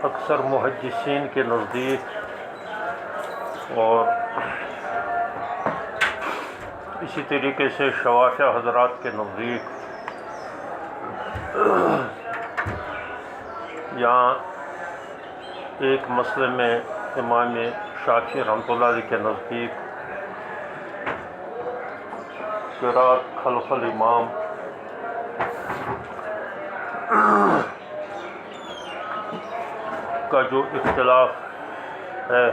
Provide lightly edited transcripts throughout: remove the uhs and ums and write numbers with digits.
اکثر محدثین کے نزدیک اور اسی طریقے سے شوافیہ حضرات کے نزدیک یہاں ایک مسئلے میں امام شافعی رحمۃ اللہ علیہ کے نزدیک قرات خلف الامام کا جو اختلاف ہے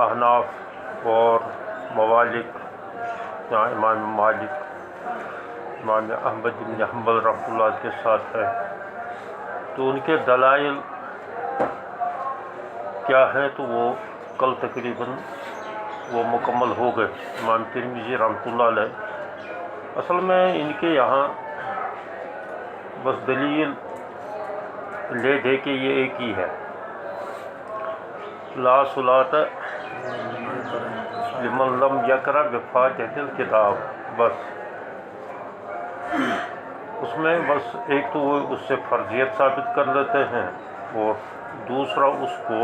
احناف اور موالک یا امام مالک امام احمد بن حنبل رحمۃ اللہ کے ساتھ ہے، تو ان کے دلائل کیا ہیں تو وہ کل تقریباً وہ مکمل ہو گئے۔ امام ترمذی رحمۃ اللہ علیہ اصل میں ان کے یہاں بس دلیل لے دے کے یہ ایک ہی ہے، لا صلاۃ لمن لم یقرأ بفاتحۃ الکتاب، بس اس میں بس ایک تو وہ اس سے فرضیت ثابت کر لیتے ہیں اور دوسرا اس کو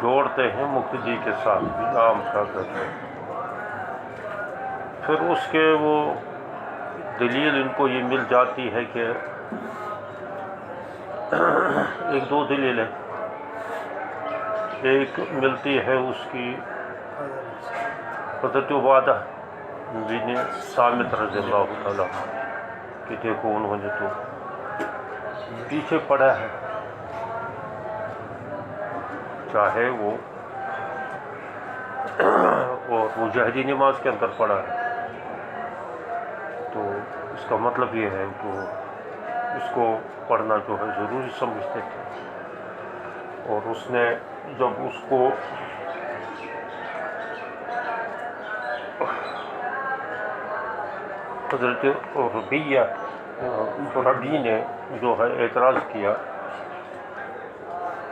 جوڑتے ہیں مقتدی کے ساتھ بھی عام کرتے ہیں، پھر اس کے وہ دلیل ان کو یہ مل جاتی ہے کہ ایک دو دلیلیں، ایک ملتی ہے اس کی حضرت عبادہ بن صامت رضی اللہ تعالیٰ کہ دیکھو انہوں نے تو پیچھے پڑا ہے، چاہے وہ اور وہ جہری نماز کے اندر پڑا ہے، تو اس کا مطلب یہ ہے کہ اس کو پڑھنا جو ہے ضروری سمجھتے تھے، اور اس نے جب اس کو حضرت ربی نے جو ہے اعتراض کیا،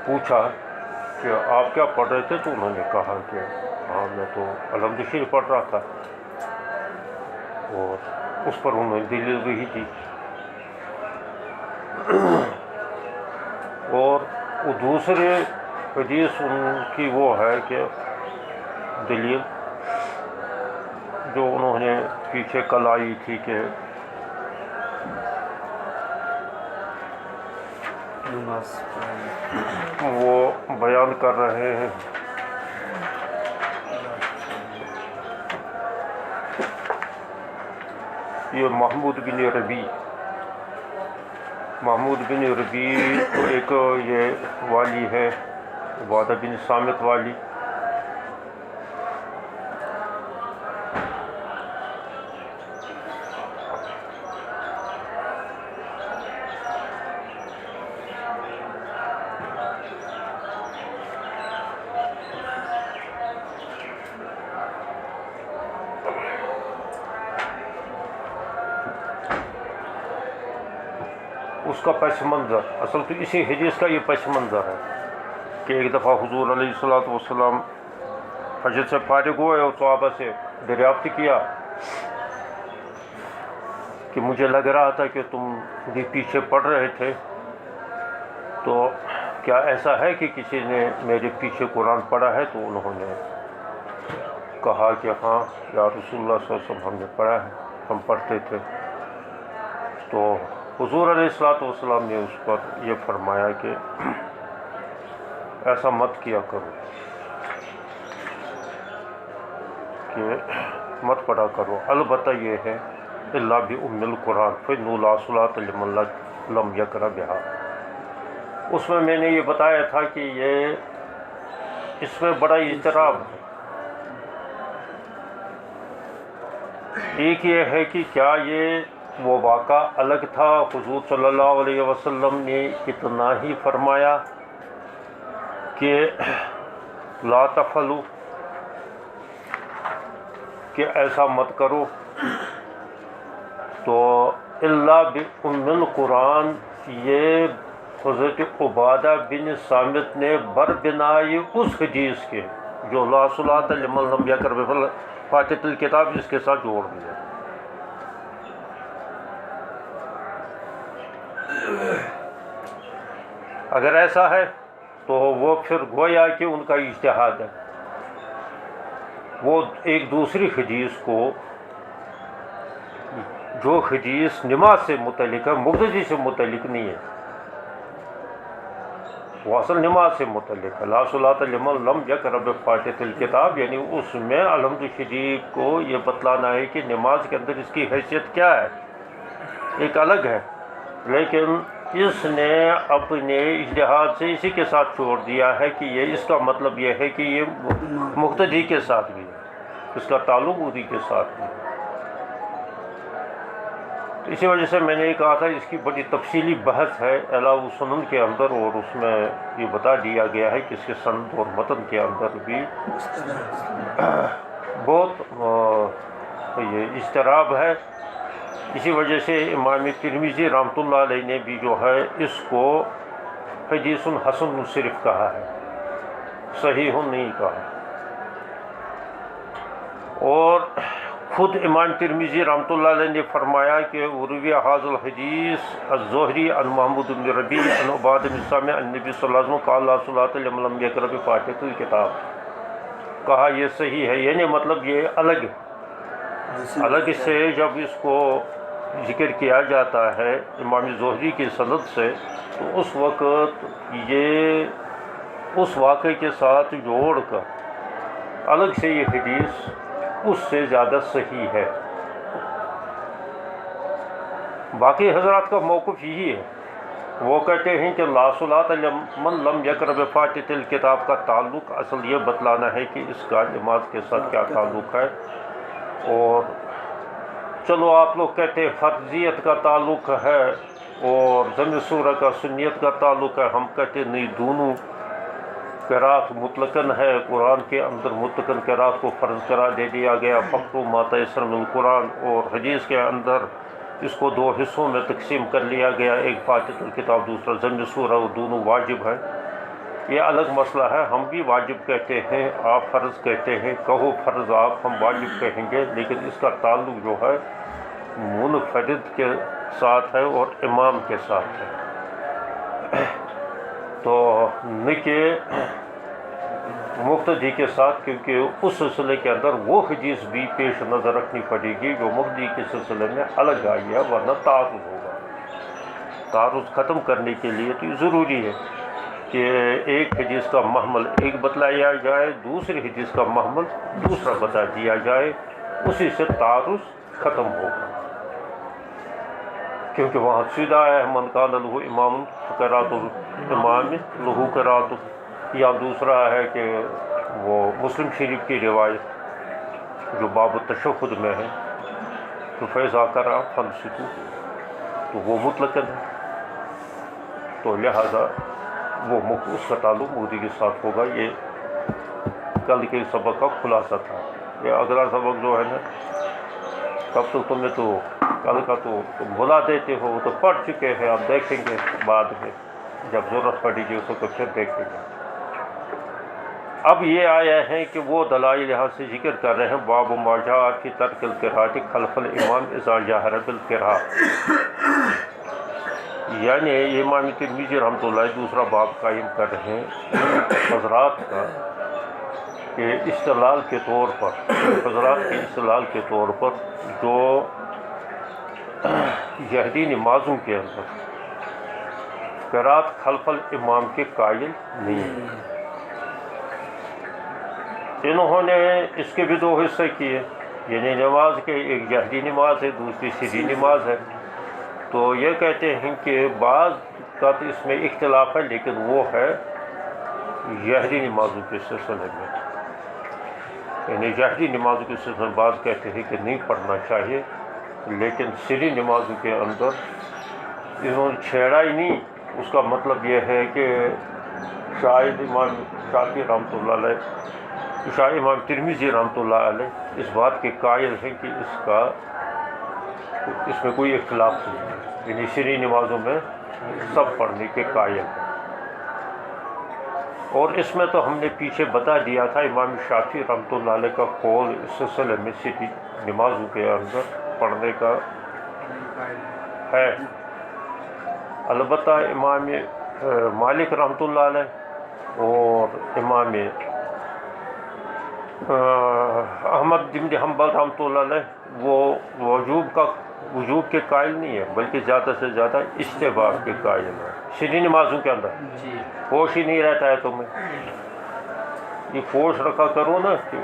پوچھا کہ آپ کیا پڑھ رہے تھے، تو انہوں نے کہا کہ ہاں میں تو الحمد شریف پڑھ رہا تھا، اور اس پر انہوں نے دلیل بھی دی، اور وہ دوسرے حدیث ان کی وہ ہے کہ دلیل جو انہوں نے پیچھے کل آئی تھی کہ وہ بیان کر رہے ہیں یہ محمود بن ربی تو ایک یہ والی ہے عبادہ بن صامت والی، اس کا پس منظر اصل تو اسی حدیث کا یہ پس منظر ہے کہ ایک دفعہ حضور علیہ الصلوۃ والسلام حج سے فارغ ہوئے اور صحابہ سے دریافت کیا کہ مجھے لگ رہا تھا کہ تم بھی پیچھے پڑ رہے تھے، تو کیا ایسا ہے کہ کسی نے میرے پیچھے قرآن پڑھا ہے؟ تو انہوں نے کہا کہ ہاں یا رسول اللہ صلی اللہ علیہ وسلم ہم نے پڑھا ہے، ہم پڑھتے تھے۔ تو حضور علیہ الصلوۃ والسلام نے اس پر یہ فرمایا کہ ایسا مت کیا کرو، کہ مت پڑھا کرو، البتہ یہ ہے الا بأم القرآن فإنه لا صلاۃ لمن لم یقرأ بها۔ اس میں نے یہ بتایا تھا کہ یہ اس میں بڑا اضطراب ہے، ایک یہ ہے کہ کیا یہ وہ واقعہ الگ تھا، حضور صلی اللہ علیہ وسلم نے اتنا ہی فرمایا کہ لا تفعلوا، کہ ایسا مت کرو، تو الا بأم القرآن یہ حضرت عبادہ بن صامت نے بربنائے اس حدیث کے جو لا صلاۃ لمن لم یقرأ بفاتحۃ الکتاب اس کے ساتھ جوڑ دیا۔ اگر ایسا ہے تو وہ پھر گویا کہ ان کا اجتہاد ہے، وہ ایک دوسری حدیث کو، جو حدیث نماز سے متعلق ہے، مقتدی سے متعلق نہیں ہے، وہ اصل نماز سے متعلق ہے۔ لا صلاۃ لمن لم یقرأ بفاتحۃ الکتاب، یعنی اس میں الحمد شریف کو یہ بتلانا ہے کہ نماز کے اندر اس کی حیثیت کیا ہے، ایک الگ ہے، لیکن اس نے اپنے اجتہاد سے اسی کے ساتھ چھوڑ دیا ہے کہ یہ اس کا مطلب یہ ہے کہ یہ مقتدی کے ساتھ بھی ہے، اس کا تعلق اسی کے ساتھ بھی ہے۔ تو اسی وجہ سے میں نے یہ کہا تھا اس کی بڑی تفصیلی بحث ہے علاوہ سنن کے اندر، اور اس میں یہ بتا دیا گیا ہے کہ اس کے سند اور متن کے اندر بھی بہت یہ اضطراب ہے۔ اسی وجہ سے امام ترمذی رحمۃ اللہ علیہ نے بھی جو ہے اس کو حدیث حسن صرف کہا ہے، صحیح نہیں کہا۔ اور خود امام ترمذی رحمۃ اللہ علیہ نے فرمایا کہ روی ھذا الحدیث الزہری عن محمود بن ربیع عن عباد بن سامع عن نبی صلی اللہ علیہ وسلم قال لا صلاۃ لمن لم یقرأ بفاتحۃ الکتاب، کہا یہ صحیح ہے، یعنی مطلب یہ الگ ہے، الگ سے جب اس کو ذکر کیا جاتا ہے امام زہری کی سند سے، تو اس وقت یہ اس واقعے کے ساتھ جوڑ کر الگ سے یہ حدیث اس سے زیادہ صحیح ہے۔ باقی حضرات کا موقف یہی ہے، وہ کہتے ہیں کہ لا صلاۃ لمن لم یقرأ بفاتحۃ الکتاب کا تعلق اصل یہ بتلانا ہے کہ اس کا نماز کے ساتھ کیا تعلق ہے، اور چلو آپ لوگ کہتے ہیں فرضیت کا تعلق ہے اور ضمن سورہ کا سنیت کا تعلق ہے، ہم کہتے نہیں، دونوں قرات مطلقاً ہے، قرآن کے اندر مطلقاً قرات کو فرض قرار دے دیا گیا، فقرؤ ما تیسر من القرآن، اور حدیث کے اندر اس کو دو حصوں میں تقسیم کر لیا گیا، ایک فاتحۃ الکتاب دوسرا ضمن سورہ، وہ دونوں واجب ہیں۔ یہ الگ مسئلہ ہے، ہم بھی واجب کہتے ہیں، آپ فرض کہتے ہیں، کہو فرض آپ، ہم واجب کہیں گے، لیکن اس کا تعلق جو ہے منفرد کے ساتھ ہے اور امام کے ساتھ ہے، تو نہ کہ مقتدی کے ساتھ، کیونکہ اس سلسلے کے اندر وہ حدیث بھی پیش نظر رکھنی پڑے گی جو مقتدی کے سلسلے میں الگ آئی ہے، ورنہ تعارض ہوگا۔ تعارض ختم کرنے کے لیے تو یہ ضروری ہے کہ ایک حدیث کا محمل ایک بتلایا جائے، دوسری حدیث کا محمل دوسرا بتا دیا جائے، اسی سے تعارض ختم ہوگا، کیونکہ وہاں سیدھا ہے من کان لہ امام قرات الامام لہ قرات، یا دوسرا ہے کہ وہ مسلم شریف کی روایت جو باب التشہد میں ہے، تو فیضا قرأ فانصتوا، تو وہ مطلقاً ہے، تو لہذا وہ اس کا تعلق مقتدی کے ساتھ ہوگا۔ یہ کل کے سبق کا خلاصہ تھا۔ یہ اگلا سبق جو ہے نا، تب تو تمہیں تو کل کا تو تم بھلا دیتے ہو، وہ تو پڑھ چکے ہیں، آپ دیکھیں گے بعد میں جب ضرورت پڑے گی اس کو پھر دیکھیں گے۔ اب یہ آیا ہے کہ وہ دلائل یہاں سے ذکر کر رہے ہیں، باب ما جاء فی ترک القراءۃ خلف الامام اذا جہر بالقراءۃ، یعنی یہ امام ترمذی رحمۃ اللہ دوسرا باب قائم کر رہے ہیں حضرات کا، کہ استدلال کے طور پر، حضرات کے استدلال کے طور پر جو یہودی نمازوں کے اندر قرات خلف الامام کے قائل نہیں ہیں، انہوں نے اس کے بھی دو حصے کیے، یعنی نماز کے ایک جہری نماز ہے، دوسری سری نماز ہے، تو یہ کہتے ہیں کہ بعض کا تو اس میں اختلاف ہے، لیکن وہ ہے جہری نمازوں کے سلسلے میں، یعنی جہری نمازوں کے سلسلے میں بعض کہتے ہیں کہ نہیں پڑھنا چاہیے، لیکن سری نمازوں کے اندر انہوں نے چھیڑا ہی نہیں۔ اس کا مطلب یہ ہے کہ شاید امام شافعی رحمۃ اللہ علیہ، شاید امام ترمذی رحمۃ اللہ علیہ اس بات کے قائل ہیں کہ اس میں کوئی اختلاف نہیں ہے، یعنی سری نمازوں میں سب پڑھنے کے قائل ہیں۔ اور اس میں تو ہم نے پیچھے بتا دیا تھا امام شافعی رحمۃ اللہ علیہ کا قول اس سلسلے میں سری نمازوں کے اندر پڑھنے کا ہے، البتہ امام مالک رحمۃ اللہ علیہ اور امام احمد بن حنبل رحمۃ اللہ علیہ وہ وجوب کے قائل نہیں ہے، بلکہ زیادہ سے زیادہ استحباب کے قائل ہے۔ سری نمازوں کے اندر ہوش ہی نہیں رہتا ہے تمہیں، یہ ہوش رکھا کرو نا کہ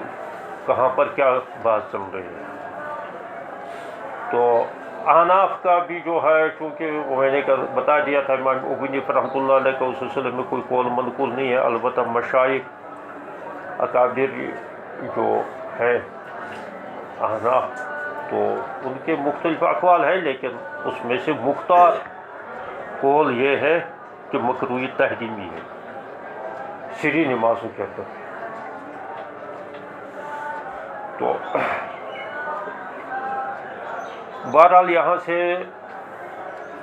کہاں پر کیا بات چل رہی ہے۔ تو احناف کا بھی جو ہے، چونکہ میں نے بتا دیا تھا امام ابو حنیفہ رحمۃ اللہ علیہ کا اس سلسلے میں کوئی قول منقول نہیں ہے، البتہ مشائخ اکابر جو ہے احناف تو ان کے مختلف اقوال ہیں، لیکن اس میں سے مختار قول یہ ہے کہ مکروہ تحریمی ہے سری نمازوں کے اندر۔ تو بہرحال یہاں سے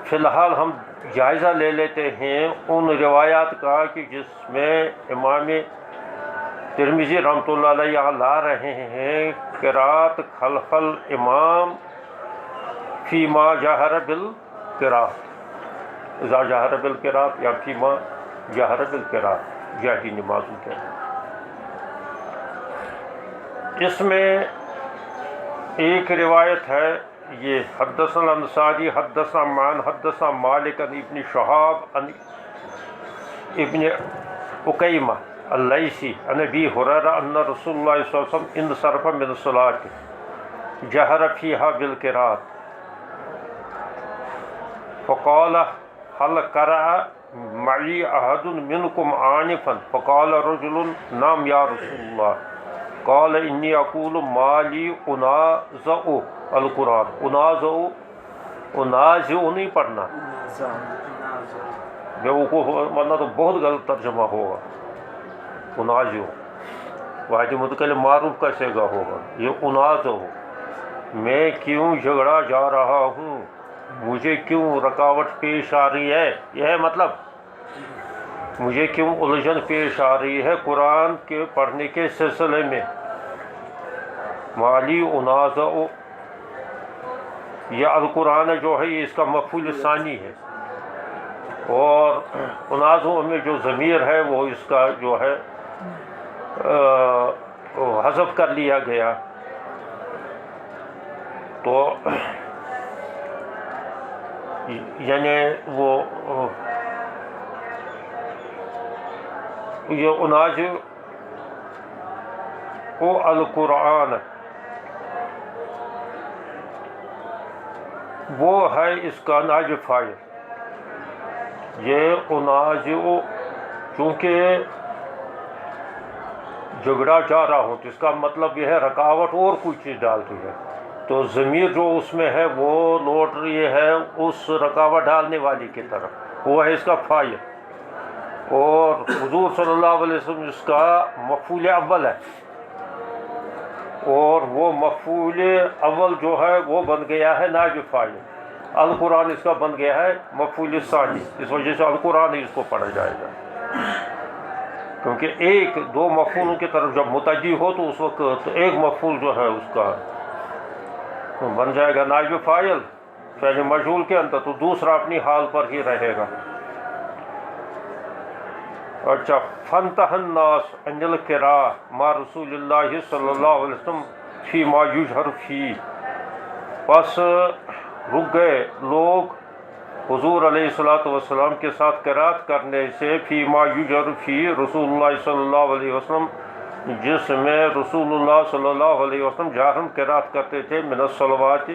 فی الحال ہم جائزہ لے لیتے ہیں ان روایات کا کہ جس میں امام ترمذی رحمۃ اللہ علیہ یہاں لا رہے ہیں قرات خلف الامام فیما جہر بالقرات، اذا جہر بالقرات یا فیما جہر بالقرات، جہری نمازوں کے اندر۔ اس میں ایک روایت ہے، یہ حدثنا انصاری حدثنا معن حدثنا مالک عن ابن شہاب عن ابن عکیمہ اللیثی عن ابی ہریرہ ان رسول اللہ صلی اللہ علیہ وسلم انصرف من الصلاۃ جہر فیہا بالقراءۃ فقال هل قرأ معی احد منکم آنفا فقال رجل نعم یا رسول اللہ قال انی اقول ما لی انازع القرآن، انازع نہیں پڑھنا، بیوقوف ورنہ تو بہت غلط ترجمہ ہوگا، انازع واحد متکلم معروف کا صیغہ ہوگا، یہ انازع، میں کیوں جھگڑا جا رہا ہوں، مجھے کیوں رکاوٹ پیش آ رہی ہے، یہ ہے مطلب مجھے کیوں الجھن پیش آ رہی ہے قرآن کے پڑھنے کے سلسلے میں۔ مالی انازع، یہ القرآن جو ہے یہ اس کا مفعول ثانی ہے، اور انازع میں جو ضمیر ہے وہ اس کا جو ہے حذف کر لیا گیا، تو یعنی وہ یہ انازع القرآن وہ ہے اس کا نائب فاعل، یہ انازع چونکہ جھگڑا جا رہا ہوں تو اس کا مطلب یہ ہے رکاوٹ اور کوئی چیز ڈال رہی ہے، تو ضمیر جو اس میں ہے وہ لوٹ رہی ہے اس رکاوٹ ڈالنے والی کی طرف، وہ ہے اس کا فاعل، اور حضور صلی اللہ علیہ وسلم اس کا مفعول اول ہے، اور وہ مفعول اول جو ہے وہ بن گیا ہے نائب فاعل، القرآن اس کا بن گیا ہے مفعول ثانی، اس وجہ سے القرآن ہی اس کو پڑھا جائے گا، کیونکہ ایک دو مفعولوں کی طرف جب متوجہ ہو تو اس وقت ایک مفعول جو ہے اس کا بن جائے گا نائب فاعل فعل مجہول کے اندر، تو دوسرا اپنی حال پر ہی رہے گا۔ اچھا، فانتہى الناس عن القراءة مع رسول اللہ صلی اللہ علیہ وسلم فیما یجہر فیہ، پس رک گئے لوگ حضور علیہ السلام کے ساتھ قرات کرنے سے فیما یجہر فیہ رسول اللہ صلی اللہ علیہ وسلم، جس میں رسول اللہ صلی اللہ علیہ وسلم جہرن قرات کرتے تھے من الصلوات،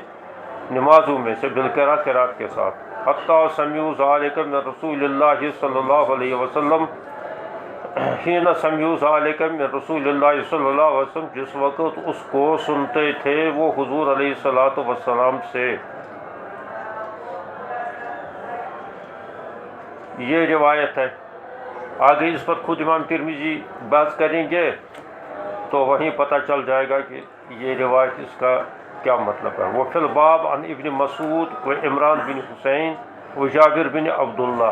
نمازوں میں سے، بالقراء قرات کے ساتھ، حتیٰ سمعوا ذلک من رسول اللہ صلی اللہ علیہ وسلم، حین سمعوا ذلک من رسول اللہ صلی اللہ علیہ وسلم، جس وقت اس کو سنتے تھے وہ حضور علیہ السلام سے۔ یہ روایت ہے، آگے اس پر خود امام ترمذی بحث کریں گے تو وہیں پتہ چل جائے گا کہ یہ روایت اس کا کیا مطلب ہے۔ وہ فی الباب عن ابن مسعود و عمران بن حسین و جابر بن عبداللہ،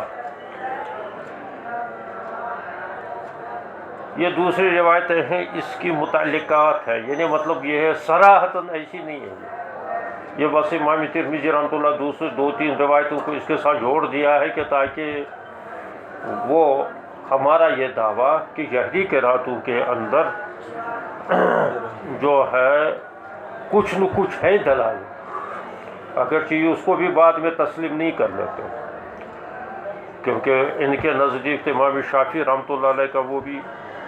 یہ دوسری روایتیں ہیں، اس کی متعلقات ہے، یعنی مطلب یہ ہے صراحتاً ایسی نہیں ہے، یہ بس امام ترمذی رحمۃ اللہ دوسرے 2-3 روایتوں کو اس کے ساتھ جوڑ دیا ہے کہ تاکہ وہ ہمارا یہ دعویٰ کہ جہری قراتوں کے اندر جو ہے کچھ نہ کچھ ہے دلائل، اگرچہ اس کو بھی بعد میں تسلیم نہیں کر لیتے، کیونکہ ان کے نزدیک امام شافعی رحمۃ اللہ علیہ کا وہ بھی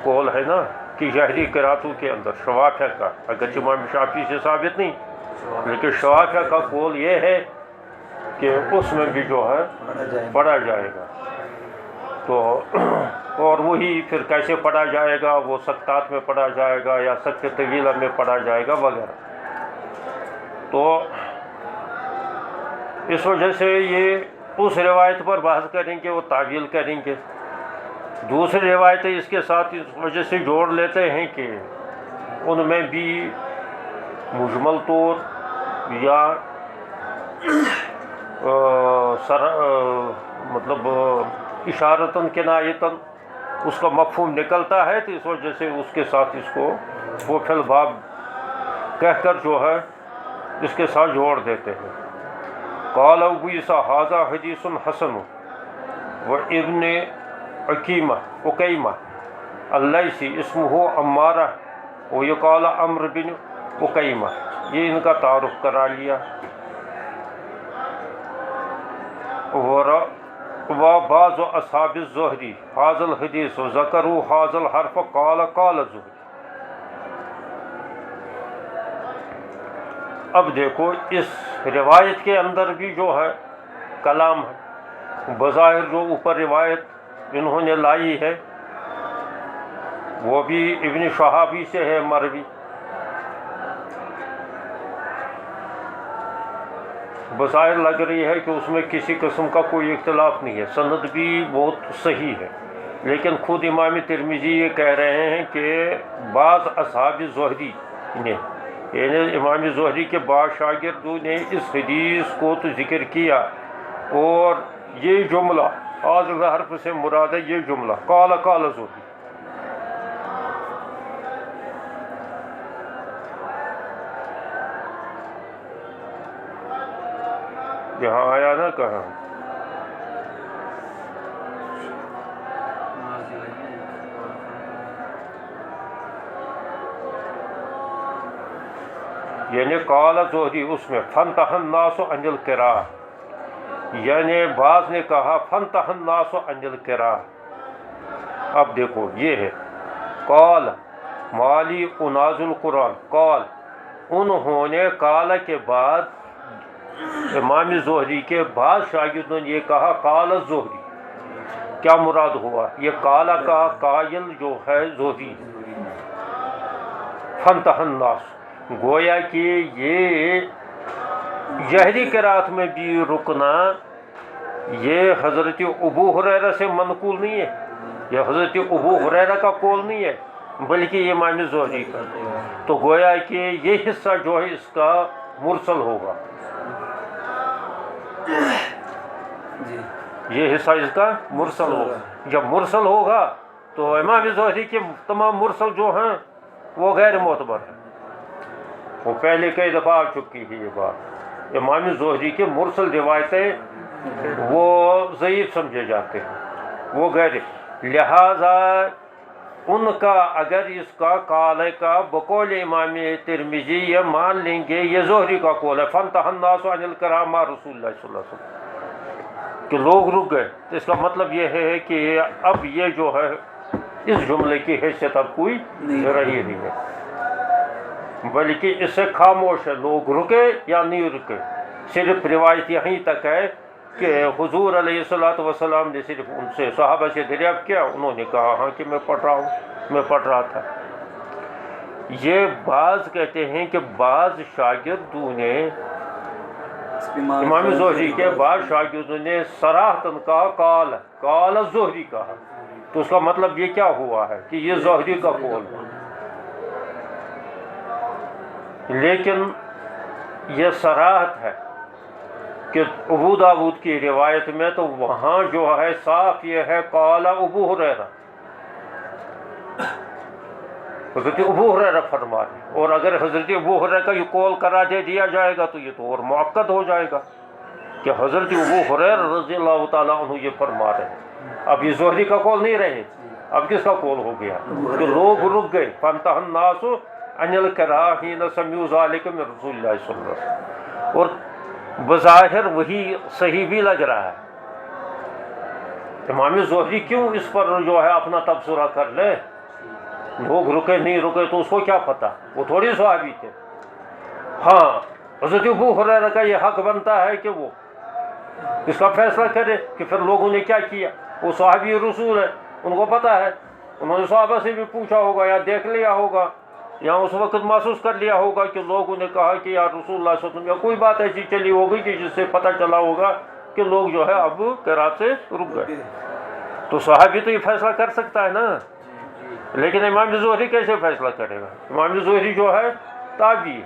قول ہے نا کہ جہری قراتوں کے اندر شوافیہ کا، اگرچہ امام شافعی سے ثابت نہیں لیکن شوافیہ کا قول یہ ہے کہ اس میں بھی جو ہے پڑھا جائے گا۔ تو اور وہی پھر کیسے پڑھا جائے گا، وہ سکتات میں پڑھا جائے گا یا سکت طویلہ میں پڑھا جائے گا وغیرہ۔ تو اس وجہ سے یہ اس روایت پر بحث کریں گے، وہ تعویل کریں گے۔ دوسری روایتیں اس کے ساتھ اس وجہ سے جوڑ لیتے ہیں کہ ان میں بھی مجمل طور یا مطلب اشارتاً کنایتاً اس کا مفہوم نکلتا ہے، تو اس وجہ سے اس کے ساتھ اس کو وہ فی الباب کہہ کر جو ہے اس کے ساتھ جوڑ دیتے ہیں۔ قال ابو عیسیٰ ھذا حدیث حسن و ابن عکیمہ اللیثی اسمہ عمارہ و یقال عمرو بن عکیمہ، یہ ان کا تعارف کرا لیا۔ وبعض اصحاب الزہری ھذا الحدیث ذکروا ھذا الحرف قال الزہری۔ اب دیکھو اس روایت کے اندر بھی جو ہے کلام ہے، بظاہر جو اوپر روایت انہوں نے لائی ہے وہ بھی ابن شہابی سے ہے مروی، بظاہر لگ رہی ہے کہ اس میں کسی قسم کا کوئی اختلاف نہیں ہے، سند بھی بہت صحیح ہے، لیکن خود امام ترمذی یہ کہہ رہے ہیں کہ بعض اصحاب زہری نے، یعنی امام زہری کے بعض شاگردوں نے اس حدیث کو تو ذکر کیا، اور یہ جملہ آج حرف سے مراد ہے یہ جملہ قال زہری۔ یہاں آیا نا کہاں، یعنی قال زہری اس میں فانتہى الناس عن القراءة، یعنی بعض نے کہا فانتہى الناس عن القراءة۔ اب دیکھو یہ ہے قال مالی اناز القرآن، قال انہوں نے قال کے بعد امام زہری کے بعد شاگردوں نے یہ کہا قال الزہری، کیا مراد ہوا؟ یہ قال کا قائل جو ہے زہری، فانتہى الناس، گویا کہ یہ جہری قرات میں بھی رکنا یہ حضرت ابو ہریرہ سے منقول نہیں ہے، یہ حضرت ابو ہریرہ کا قول نہیں ہے بلکہ امام زہری کا، تو گویا کہ یہ حصہ جو ہے اس کا مرسل ہوگا، یہ حصہ اس کا مرسل ہوگا۔ جب مرسل ہوگا تو امام زہری کے تمام مرسل جو ہیں وہ غیر معتبر ہیں، وہ پہلے کئی دفعہ آ چکی ہے یہ بات، امام زہری کے مرسل روایتیں وہ ضعیف سمجھے جاتے ہیں، وہ غیر، لہذا ان کا اگر اس کا قال کا بقول امام ترمذی یہ مان لیں گے یہ زہری کا قول ہے، فانتہى الناس عن القراءة مع رسول اللہ صلی اللہ علیہ وسلم، کہ لوگ رک گئے، تو اس کا مطلب یہ ہے کہ اب یہ جو ہے اس جملے کی حیثیت اب کوئی رہی نہیں ہے، بلکہ اس سے خاموش ہے، لوگ رکے یا نہیں رکے، صرف روایت یہیں تک ہے کہ حضور علیہ الصلوۃ والسلام نے صرف ان سے صحابہ سے دریافت کیا، انہوں نے کہا ہاں کہ میں پڑھ رہا ہوں، میں پڑھ رہا تھا۔ یہ بعض کہتے ہیں کہ بعض شاگردوں نے امام زہری کے بعض شاگردوں نے صراحتاً کہا قال زہری کہا، تو اس کا مطلب یہ کیا ہوا ہے کہ یہ زہری کا قول ہے، لیکن یہ صراحت ہے کہ ابو داؤد کی روایت میں تو وہاں جو ہے صاف یہ ہے قال ابو ہریرہ، حضرت ابو ہریرہ فرماتے اور اگر حضرت ابو ہریرہ کا یہ قول قرار دے دیا جائے گا تو یہ تو اور مؤکد ہو جائے گا کہ حضرت ابو ہریرہ رضی اللہ تعالیٰ عنہ یہ فرما رہے ہیں. اب یہ زہری کا قول نہیں رہے, اب کس کا قول ہو گیا کہ لوگ رک گئے. فانتہى الناس عن الکراہ حین سمعوا ذلک من رسول اللہ صلی اللہ علیہ وسلم. اور بظاہر وہی صحیح بھی لگ رہا ہے. امام زہری کیوں اس پر جو ہے اپنا تبصرہ کر لے؟ لوگ رکے نہیں رکے تو اس کو کیا پتہ, وہ تھوڑی صحابی تھے. ہاں حضرت ابو ہریرہ کا یہ حق بنتا ہے کہ وہ اس کا فیصلہ کرے کہ پھر لوگوں نے کیا کیا. وہ صحابی رسول ہے, ان کو پتہ ہے, انہوں نے صحابہ سے بھی پوچھا ہوگا یا دیکھ لیا ہوگا یا اس وقت محسوس کر لیا ہوگا کہ لوگوں نے کہا کہ یا رسول اللہ صلی اللہ علیہ وسلم, یا کوئی بات ایسی چلی ہوگی کہ جس سے پتہ چلا ہوگا کہ لوگ جو ہے اب قرات سے رک گئے. تو صحابی تو یہ فیصلہ کر سکتا ہے نا, لیکن امام زہری کیسے فیصلہ کرے گا؟ امام زہری جو ہے تابعی,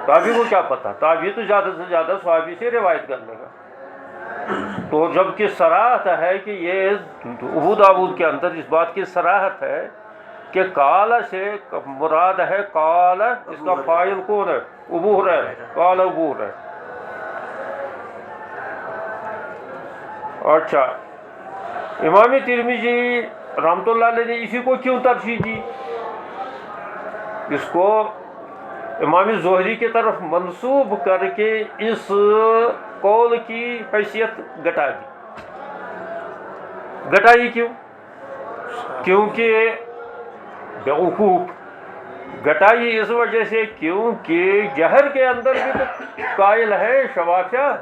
تابعی کو کیا پتہ, تابعی تو زیادہ سے زیادہ صحابی سے روایت کرنے کا. تو جب کہ صراحت ہے کہ یہ ابو داؤد کے اندر اس بات کی صراحت ہے کہ قال سے مراد ہے, قال اس کا فاعل کون ہے؟ ابو ہریرہ, قال ابو ہریرہ. اچھا, امام ترمذی رحمۃ اللہ علیہ نے اسی کو کیوں ترجیح دی؟ اس کو امام زہری کی طرف منسوب کر کے اس قول کی حیثیت گھٹا دی. گھٹائی کیوں؟ کیونکہ بیوقوف گھٹائی اس وجہ سے کیونکہ جہر کے اندر بھی تو قائل ہے شوافیہ,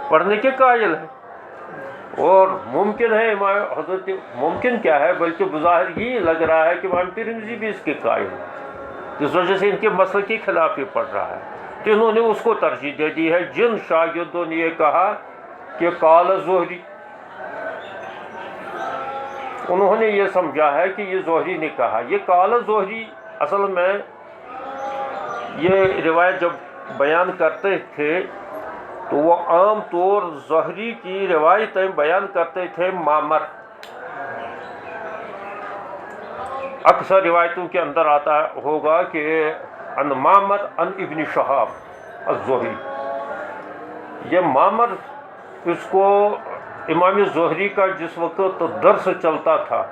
پڑھنے کے قائل ہے. اور ممکن ہے حضرت, ممکن کیا ہے بلکہ بظاہر ہی لگ رہا ہے کہ امام ترمذی بھی اس کے قائل ہے, اس وجہ سے ان کے مسلک کے خلاف ہی پڑھ رہا ہے. تو انہوں نے اس کو ترجیح دے دی ہے. جن شاگردوں نے یہ کہا کہ قال زہری, انہوں نے یہ سمجھا ہے کہ یہ زہری نے کہا. یہ قال زہری اصل میں یہ روایت جب بیان کرتے تھے تو وہ عام طور زہری کی روایتیں بیان کرتے تھے معمر. اکثر روایتوں کے اندر آتا ہوگا کہ ان معمر ان ابن شہاب الزہری. یہ معمر, اس کو امام زہری کا جس وقت درس چلتا تھا,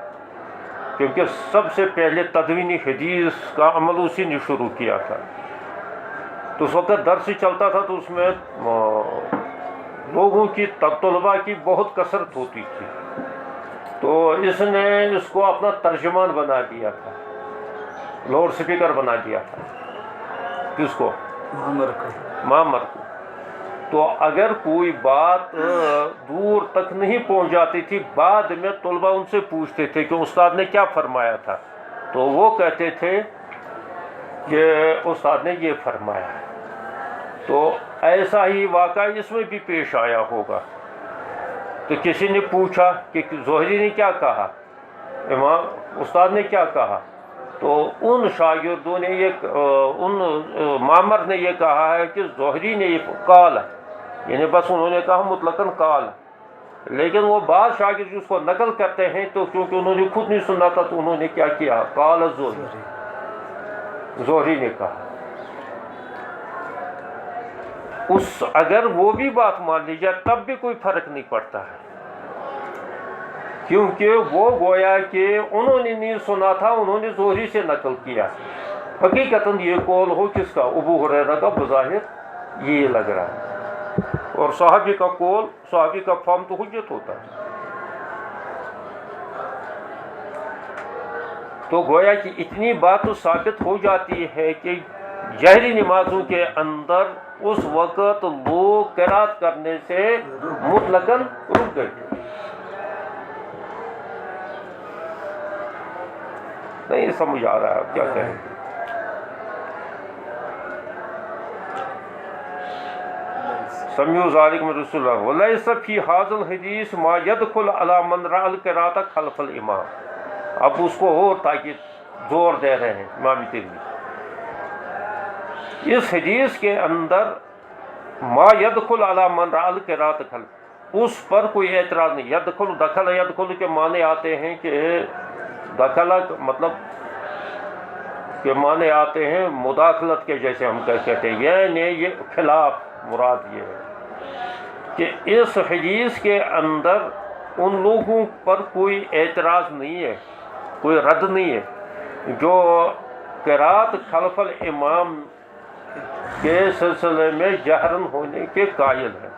کیونکہ سب سے پہلے تدوین حدیث کا عمل اسی نے شروع کیا تھا, تو اس وقت درس چلتا تھا تو اس میں لوگوں کی طلباء کی بہت کثرت ہوتی تھی. تو اس نے اس کو اپنا ترجمان بنا دیا تھا, لاؤڈ سپیکر بنا دیا تھا. کس کو؟ معمر کو. تو اگر کوئی بات دور تک نہیں پہنچ جاتی تھی, بعد میں طلباء ان سے پوچھتے تھے کہ استاد نے کیا فرمایا تھا, تو وہ کہتے تھے کہ استاد نے یہ فرمایا. تو ایسا ہی واقعہ اس میں بھی پیش آیا ہوگا. تو کسی نے پوچھا کہ زہری نے کیا کہا, امام استاد نے کیا کہا, تو ان شاگردوں نے یہ, ان معمر نے یہ کہا ہے کہ زہری نے یہ قال, یعنی بس انہوں نے کہا مطلقاً قال. لیکن وہ بعض شاگرد اس کو نقل کرتے ہیں تو کیونکہ انہوں نے خود نہیں سنا تھا تو انہوں نے کیا کیا, قال زہری, زہری نے کہا. اس اگر وہ بھی بات مان لی جائے تب بھی کوئی فرق نہیں پڑتا ہے, کیونکہ وہ گویا کہ انہوں نے نہیں سنا تھا, انہوں نے زہری سے نقل کیا. حقیقتاً یہ قول ہو کس کا؟ ابو ہریرہ کا. بظاہر یہ لگ رہا ہے. اور صحابی کا قول, صحابی کا فہم تو حجت ہوتا ہے. تو گویا کہ اتنی بات تو ثابت ہو جاتی ہے کہ جہری نمازوں کے اندر اس وقت لوگ قرات کرنے سے مطلقاً رک گئے. نہیں سمجھ آ رہا ہے کیا کہیں. سمعوا ذلك من رسول اللہ وليس في هذا الحديث ما يدخل على من رأى القراءة خلف الامام. اب اس کو اور تاکہ زور دے رہے ہیں امام ترمذی, اس حدیث کے اندر ما يدخل على من رأى القراءة خلف, اس پر کوئی اعتراض نہیں. دخل کے معنی آتے ہیں کہ دخل مطلب کے معنی آتے ہیں مداخلت کے، جیسے ہم کہتے ہیں، یعنی یہ خلاف مراد یہ ہے کہ اس حدیث کے اندر ان لوگوں پر کوئی اعتراض نہیں ہے، کوئی رد نہیں ہے جو قرات خلف الامام کے سلسلے میں جہرن ہونے کے قائل ہیں۔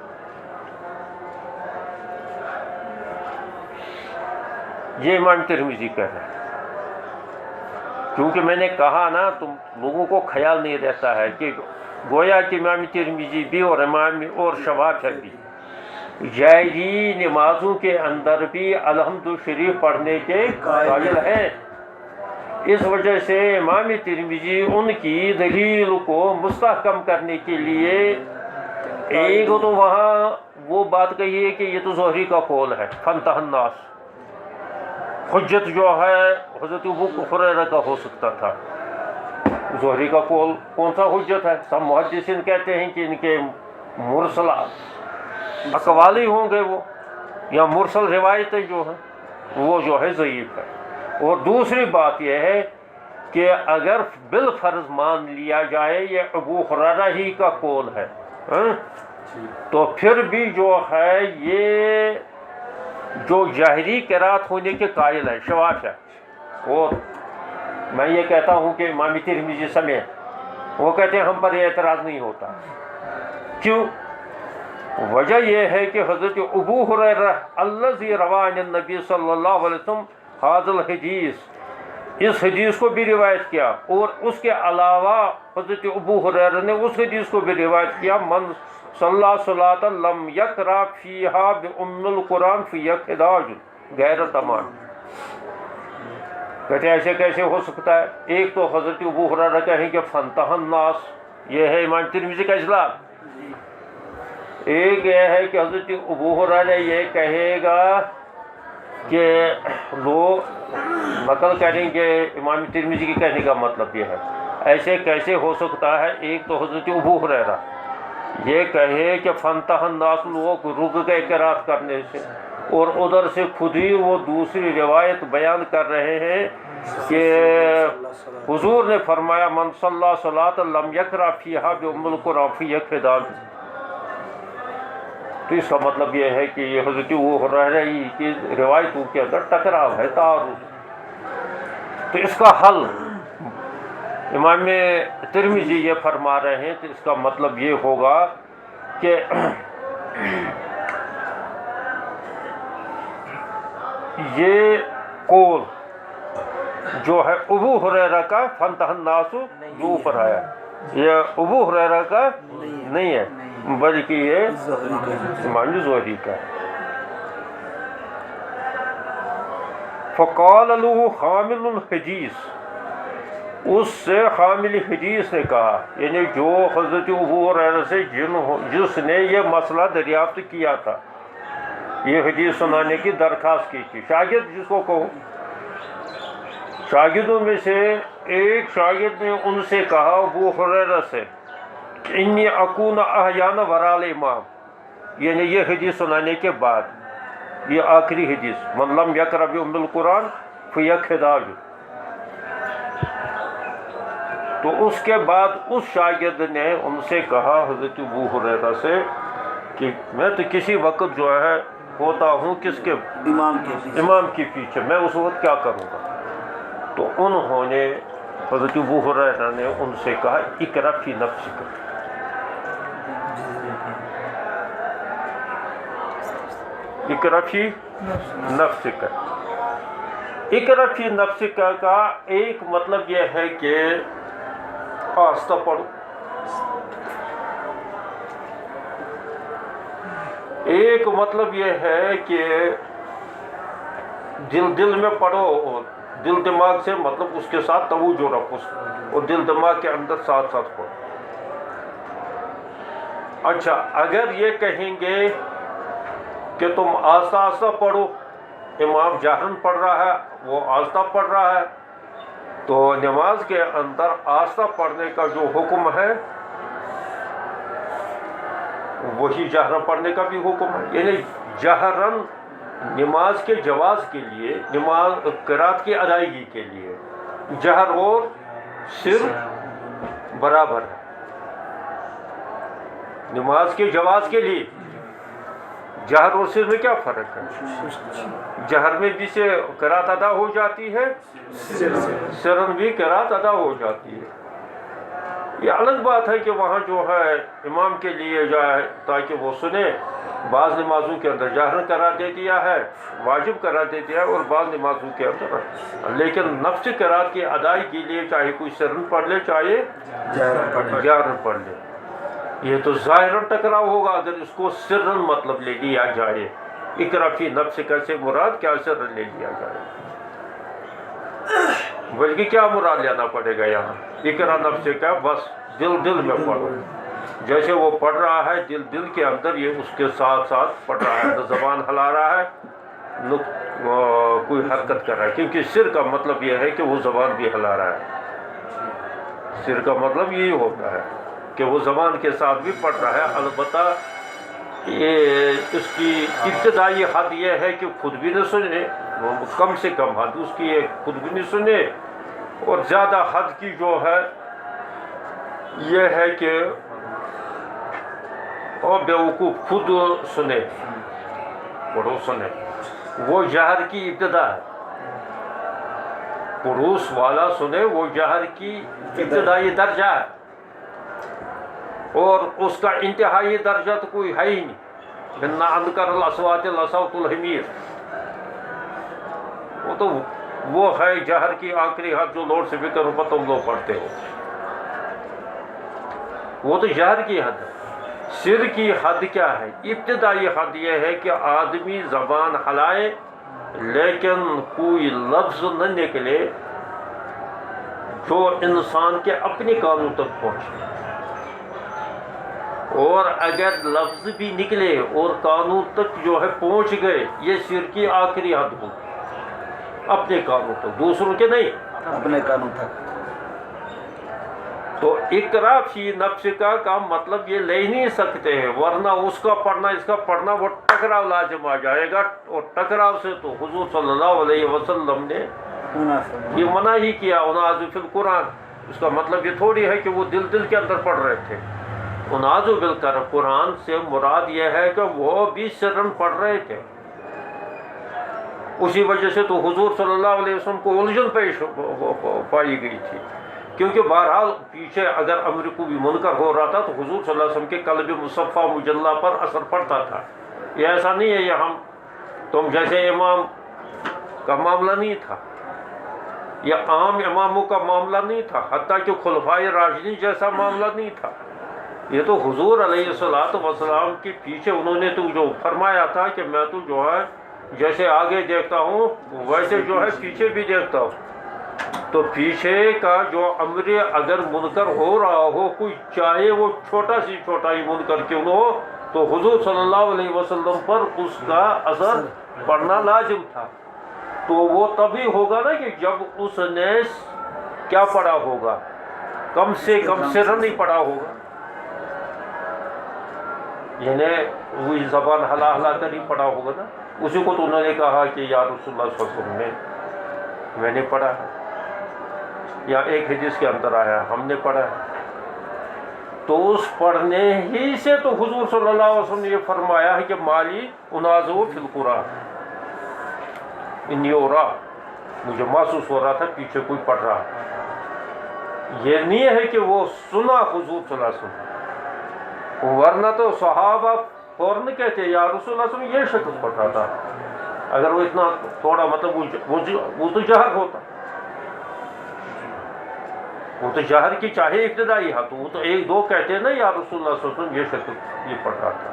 یہ امام ترمذی کہہ رہے ہیں۔ کیونکہ میں نے کہا نا، تم لوگوں کو خیال نہیں رہتا ہے کہ گویا کہ امام ترمذی بھی اور امام اور شوافی بھی جائری نمازوں کے اندر بھی الحمد شریف پڑھنے کے قائل ہیں۔ اس وجہ سے امام ترمذی ان کی دلیل کو مستحکم کرنے کے لیے ایک تو وہاں وہ بات کہی ہے کہ یہ تو زہری کا قول ہے، فانتہى الناس، حجت جو ہے حضرت ابو ہریرہ کا ہو سکتا تھا۔ زہری کا قول کون سا حجت ہے؟ سب محدثین کہتے ہیں کہ ان کے مرسل اقوال ہی ہوں گے وہ، یا مرسل روایتیں جو ہیں وہ جو ہے ضعیف ہے۔ اور دوسری بات یہ ہے کہ اگر بالفرض مان لیا جائے یہ ابو ہریرہ ہی کا قول ہے تو پھر بھی جو ہے یہ جو جاہری قرات ہونے کے قائل ہے شوافی، اور میں یہ کہتا ہوں کہ امام ترمذی سمیت وہ کہتے ہیں ہم پر یہ اعتراض نہیں ہوتا۔ کیوں؟ وجہ یہ ہے کہ حضرت ابو ہریرہ الذی روى عن النبی صلی اللہ علیہ وسلم ھذا الحدیث، اس حدیث کو بھی روایت کیا، اور اس کے علاوہ حضرت ابو ہریرہ نے اس حدیث کو بھی روایت کیا، من صلی صلاۃ لم یقرأ فیہا بأم القرآن فیہ خداج غیر تمام۔ کہتے ہیں ایسے کیسے ہو سکتا ہے؟ ایک تو حضرت ابو ہریرہ کہیں کہ فانتہى الناس، یہ ہے امام ترمذی کا اصلاح۔ ایک یہ ہے کہ حضرت ابو ہریرہ یہ کہے گا کہ لوگ نقل کریں گے امام ترمذی کے کہنے کا مطلب یہ ہے، ایسے کیسے ہو سکتا ہے؟ ایک تو حضرت ابو ہریرہ یہ کہے کہ فانتہى الناس، لوگ رک گئے قرات کرنے سے، اور ادھر سے خود ہی وہ دوسری روایت بیان کر رہے ہیں کہ حضور نے فرمایا من صلی صلاۃ لم یقرأ فیہا بأم القرآن فیہ خداج۔ تو اس کا مطلب یہ ہے کہ یہ حضرت ابو ہریرہ کی روایتوں کے اندر ٹکراؤ ہے، تعارض۔ تو اس کا حل امام ترمذی یہ فرما رہے ہیں، تو اس کا مطلب یہ ہوگا کہ یہ قول جو ہے ابو ہریرہ کا فانتہى الناس جو اوپر آیا، یہ ابو ہریرہ کا نہیں ہے بلکہ یہ امام زہری کا ہے۔ فقال له حامل الحدیث، اس سے حامل حدیث نے کہا، یعنی جو حضرت ابو ہریرہ سے جس نے یہ مسئلہ دریافت کیا تھا، یہ حدیث سنانے کی درخواست کی تھی، شاگرد جس کو کہو، شاگردوں میں سے ایک شاگرد نے ان سے کہا ابو ہریرہ سے، انی اکون احیانا وراء الامام، یعنی یہ حدیث سنانے کے بعد یہ آخری حدیث من لم یقرأ بأم القرآن فیہ خداج۔ تو اس کے بعد اس شاگرد نے ان سے کہا حضرت ابو ہریرہ سے کہ میں تو کسی وقت جو ہے ہوتا ہوں کس کے؟ امام کے پیچھے، میں اس وقت کیا کروں گا؟ تو انہوں نے حضرت ابو ہریرہ نے ان سے کہا اقرأ فی نفسک، اقرأ فی نفسک۔ اقرأ فی نفسک کا ایک مطلب یہ ہے کہ آہستہ پڑھو، ایک مطلب یہ ہے کہ دل میں پڑھو، اور دل دماغ سے مطلب اس کے ساتھ توجہ رکھو، اور دل دماغ کے اندر ساتھ ساتھ پڑھو۔ اچھا، اگر یہ کہیں گے کہ تم آہستہ آہستہ پڑھو، امام جہرن پڑھ رہا ہے، وہ آہستہ پڑھ رہا ہے، تو نماز کے اندر آہستہ پڑھنے کا جو حکم ہے وہی جہرن پڑھنے کا بھی حکم ہے، یعنی جہرن نماز کے جواز کے لیے، نماز قرات کی ادائیگی کے لیے جہر اور سر برابر ہے. نماز کے جواز کے لیے جہر اور سر میں کیا فرق ہے؟ جہر میں بھی سے قرات ادا ہو جاتی ہے، سرن بھی قرات ادا ہو جاتی ہے. یہ الگ بات ہے کہ وہاں جو ہے امام کے لیے جائے تاکہ وہ سنے. بعض نمازوں کے اندر جہر قرار دے دیا ہے، واجب قرار دے دیا ہے، اور بعض نمازوں کے اندر. لیکن نفس قرات کی ادائیگی کے لیے چاہے کوئی سرن پڑھ لے چاہے جہر پڑھ لے. یہ تو ظاہراً ٹکراؤ ہوگا اگر اس کو سرن مطلب لے لیا جائے. اقرا فی نفسک سے مراد کیا سرن لے لیا جائے، بلکہ کیا مراد لینا پڑے گا یہاں؟ اقرا نفسک بس دل میں پڑھو. جیسے وہ پڑھ رہا ہے دل کے اندر یہ اس کے ساتھ ساتھ پڑھ رہا ہے، نہ زبان ہلا رہا ہے نہ کوئی حرکت کر رہا ہے. کیونکہ سر کا مطلب یہ ہے کہ وہ زبان بھی ہلا رہا ہے. سر کا مطلب یہی ہوتا ہے کہ وہ زبان کے ساتھ بھی پڑھ رہا ہے. البتہ یہ اس کی ابتدائی حد یہ ہے کہ خود بھی نہ سنے، کم سے کم حد اس کی خود بھی نہیں سنے، اور زیادہ حد کی جو ہے یہ ہے کہ اور بیوقوف خود سنے، پڑھو سنے. وہ جہر کی ابتدا ہے. پڑوس والا سنے وہ جہر کی ابتدائی درجہ ہے، اور اس کا انتہائی درجہ تو کوئی ہے ہی نہیں. اِنَّ أَنْكَرَ الْأَصْوَاتِ لَصَوْتُ الْحِمِيرِ. وہ تو وہ ہے جہر کی آخری حد جو لوڈ اسپیکر پر تم لوگ پڑھتے ہو. وہ تو جہر کی حد ہے. سر کی حد کیا ہے؟ ابتدائی حد یہ ہے کہ آدمی زبان ہلائے لیکن کوئی لفظ نہ نکلے جو انسان کے اپنے کانوں تک پہنچے، اور اگر لفظ بھی نکلے اور کانوں تک جو ہے پہنچ گئے یہ سر کی آخری حد ہوگی. اپنے کانوں تک، دوسروں کے نہیں، اپنے کانوں تک. تو اقرا فی نفسک کا مطلب یہ لے نہیں سکتے ہیں، ورنہ اس کا پڑھنا اس کا پڑھنا وہ ٹکراؤ لازم آ جائے گا. اور ٹکراؤ سے تو حضور صلی اللہ علیہ وسلم نے یہ منع ہی کیا. اناذ فی القرآن، اس کا مطلب یہ تھوڑی ہے کہ وہ دل کے اندر پڑھ رہے تھے. اناذ بالقرآن سے مراد یہ ہے کہ وہ بھی سرن پڑھ رہے تھے. اسی وجہ سے تو حضور صلی اللہ علیہ وسلم کو الجھن پیش پائی گئی تھی. کیونکہ بہرحال پیچھے اگر امر کو بھی منکر ہو رہا تھا تو حضور صلی اللہ علیہ وسلم کے قلب مصفہ مجلہ پر اثر پڑتا تھا. یہ ایسا نہیں ہے یہ ہم تم جیسے امام کا معاملہ نہیں تھا، یہ عام اماموں کا معاملہ نہیں تھا، حتیٰ کہ خلفائے راشدین جیسا معاملہ نہیں تھا. یہ تو حضور علیہ الصلوۃ والسلام کے پیچھے انہوں نے تو جو فرمایا تھا کہ میں تو جو ہے جیسے آگے دیکھتا ہوں ویسے جو ہے پیچھے بھی دیکھتا ہوں. تو پیچھے کا جو امر اگر منکر ہو رہا ہو کوئی، چاہے وہ چھوٹا سی چھوٹا ہی منکر کیوں نہ ہو، تو حضور صلی اللہ علیہ وسلم پر اس کا اثر پڑنا لازم تھا. تو وہ تبھی ہوگا نا کہ جب اس نے کیا پڑھا ہوگا، کم سے کم سر نہیں پڑھا ہوگا، یعنی وہی زبان ہلا ہلا کر ہی پڑھا ہوگا نا. اسی کو تو انہوں نے کہا کہ یا رسول اللہ صلی اللہ علیہ وسلم میں نے پڑھا ہے، یا ایک حدیث کے اندر آیا ہم نے پڑھا ہے. تو اس پڑھنے ہی سے تو حضور صلی اللہ علیہ وسلم نے یہ فرمایا ہے کہ مالی انازو فی القرآن انی اورا، مجھے محسوس ہو رہا تھا پیچھے کوئی پڑھ رہا. یہ نہیں ہے کہ وہ سنا حضور صلی اللہ علیہ وسلم، ورنہ تو صحابہ فوراً کہتے یا رسول اللہ صلی اللہ علیہ وسلم یہ شخص پڑھ رہا تھا. اگر وہ اتنا تھوڑا مطلب وہ تو جہر ہوتا، وہ تو جہر کی چاہے ابتدائی ہے تو وہ تو ایک دو کہتے ہیں نا یا رسول اللہ صلی اللہ علیہ وسلم یہ شخص یہ پڑھ رہا تھا.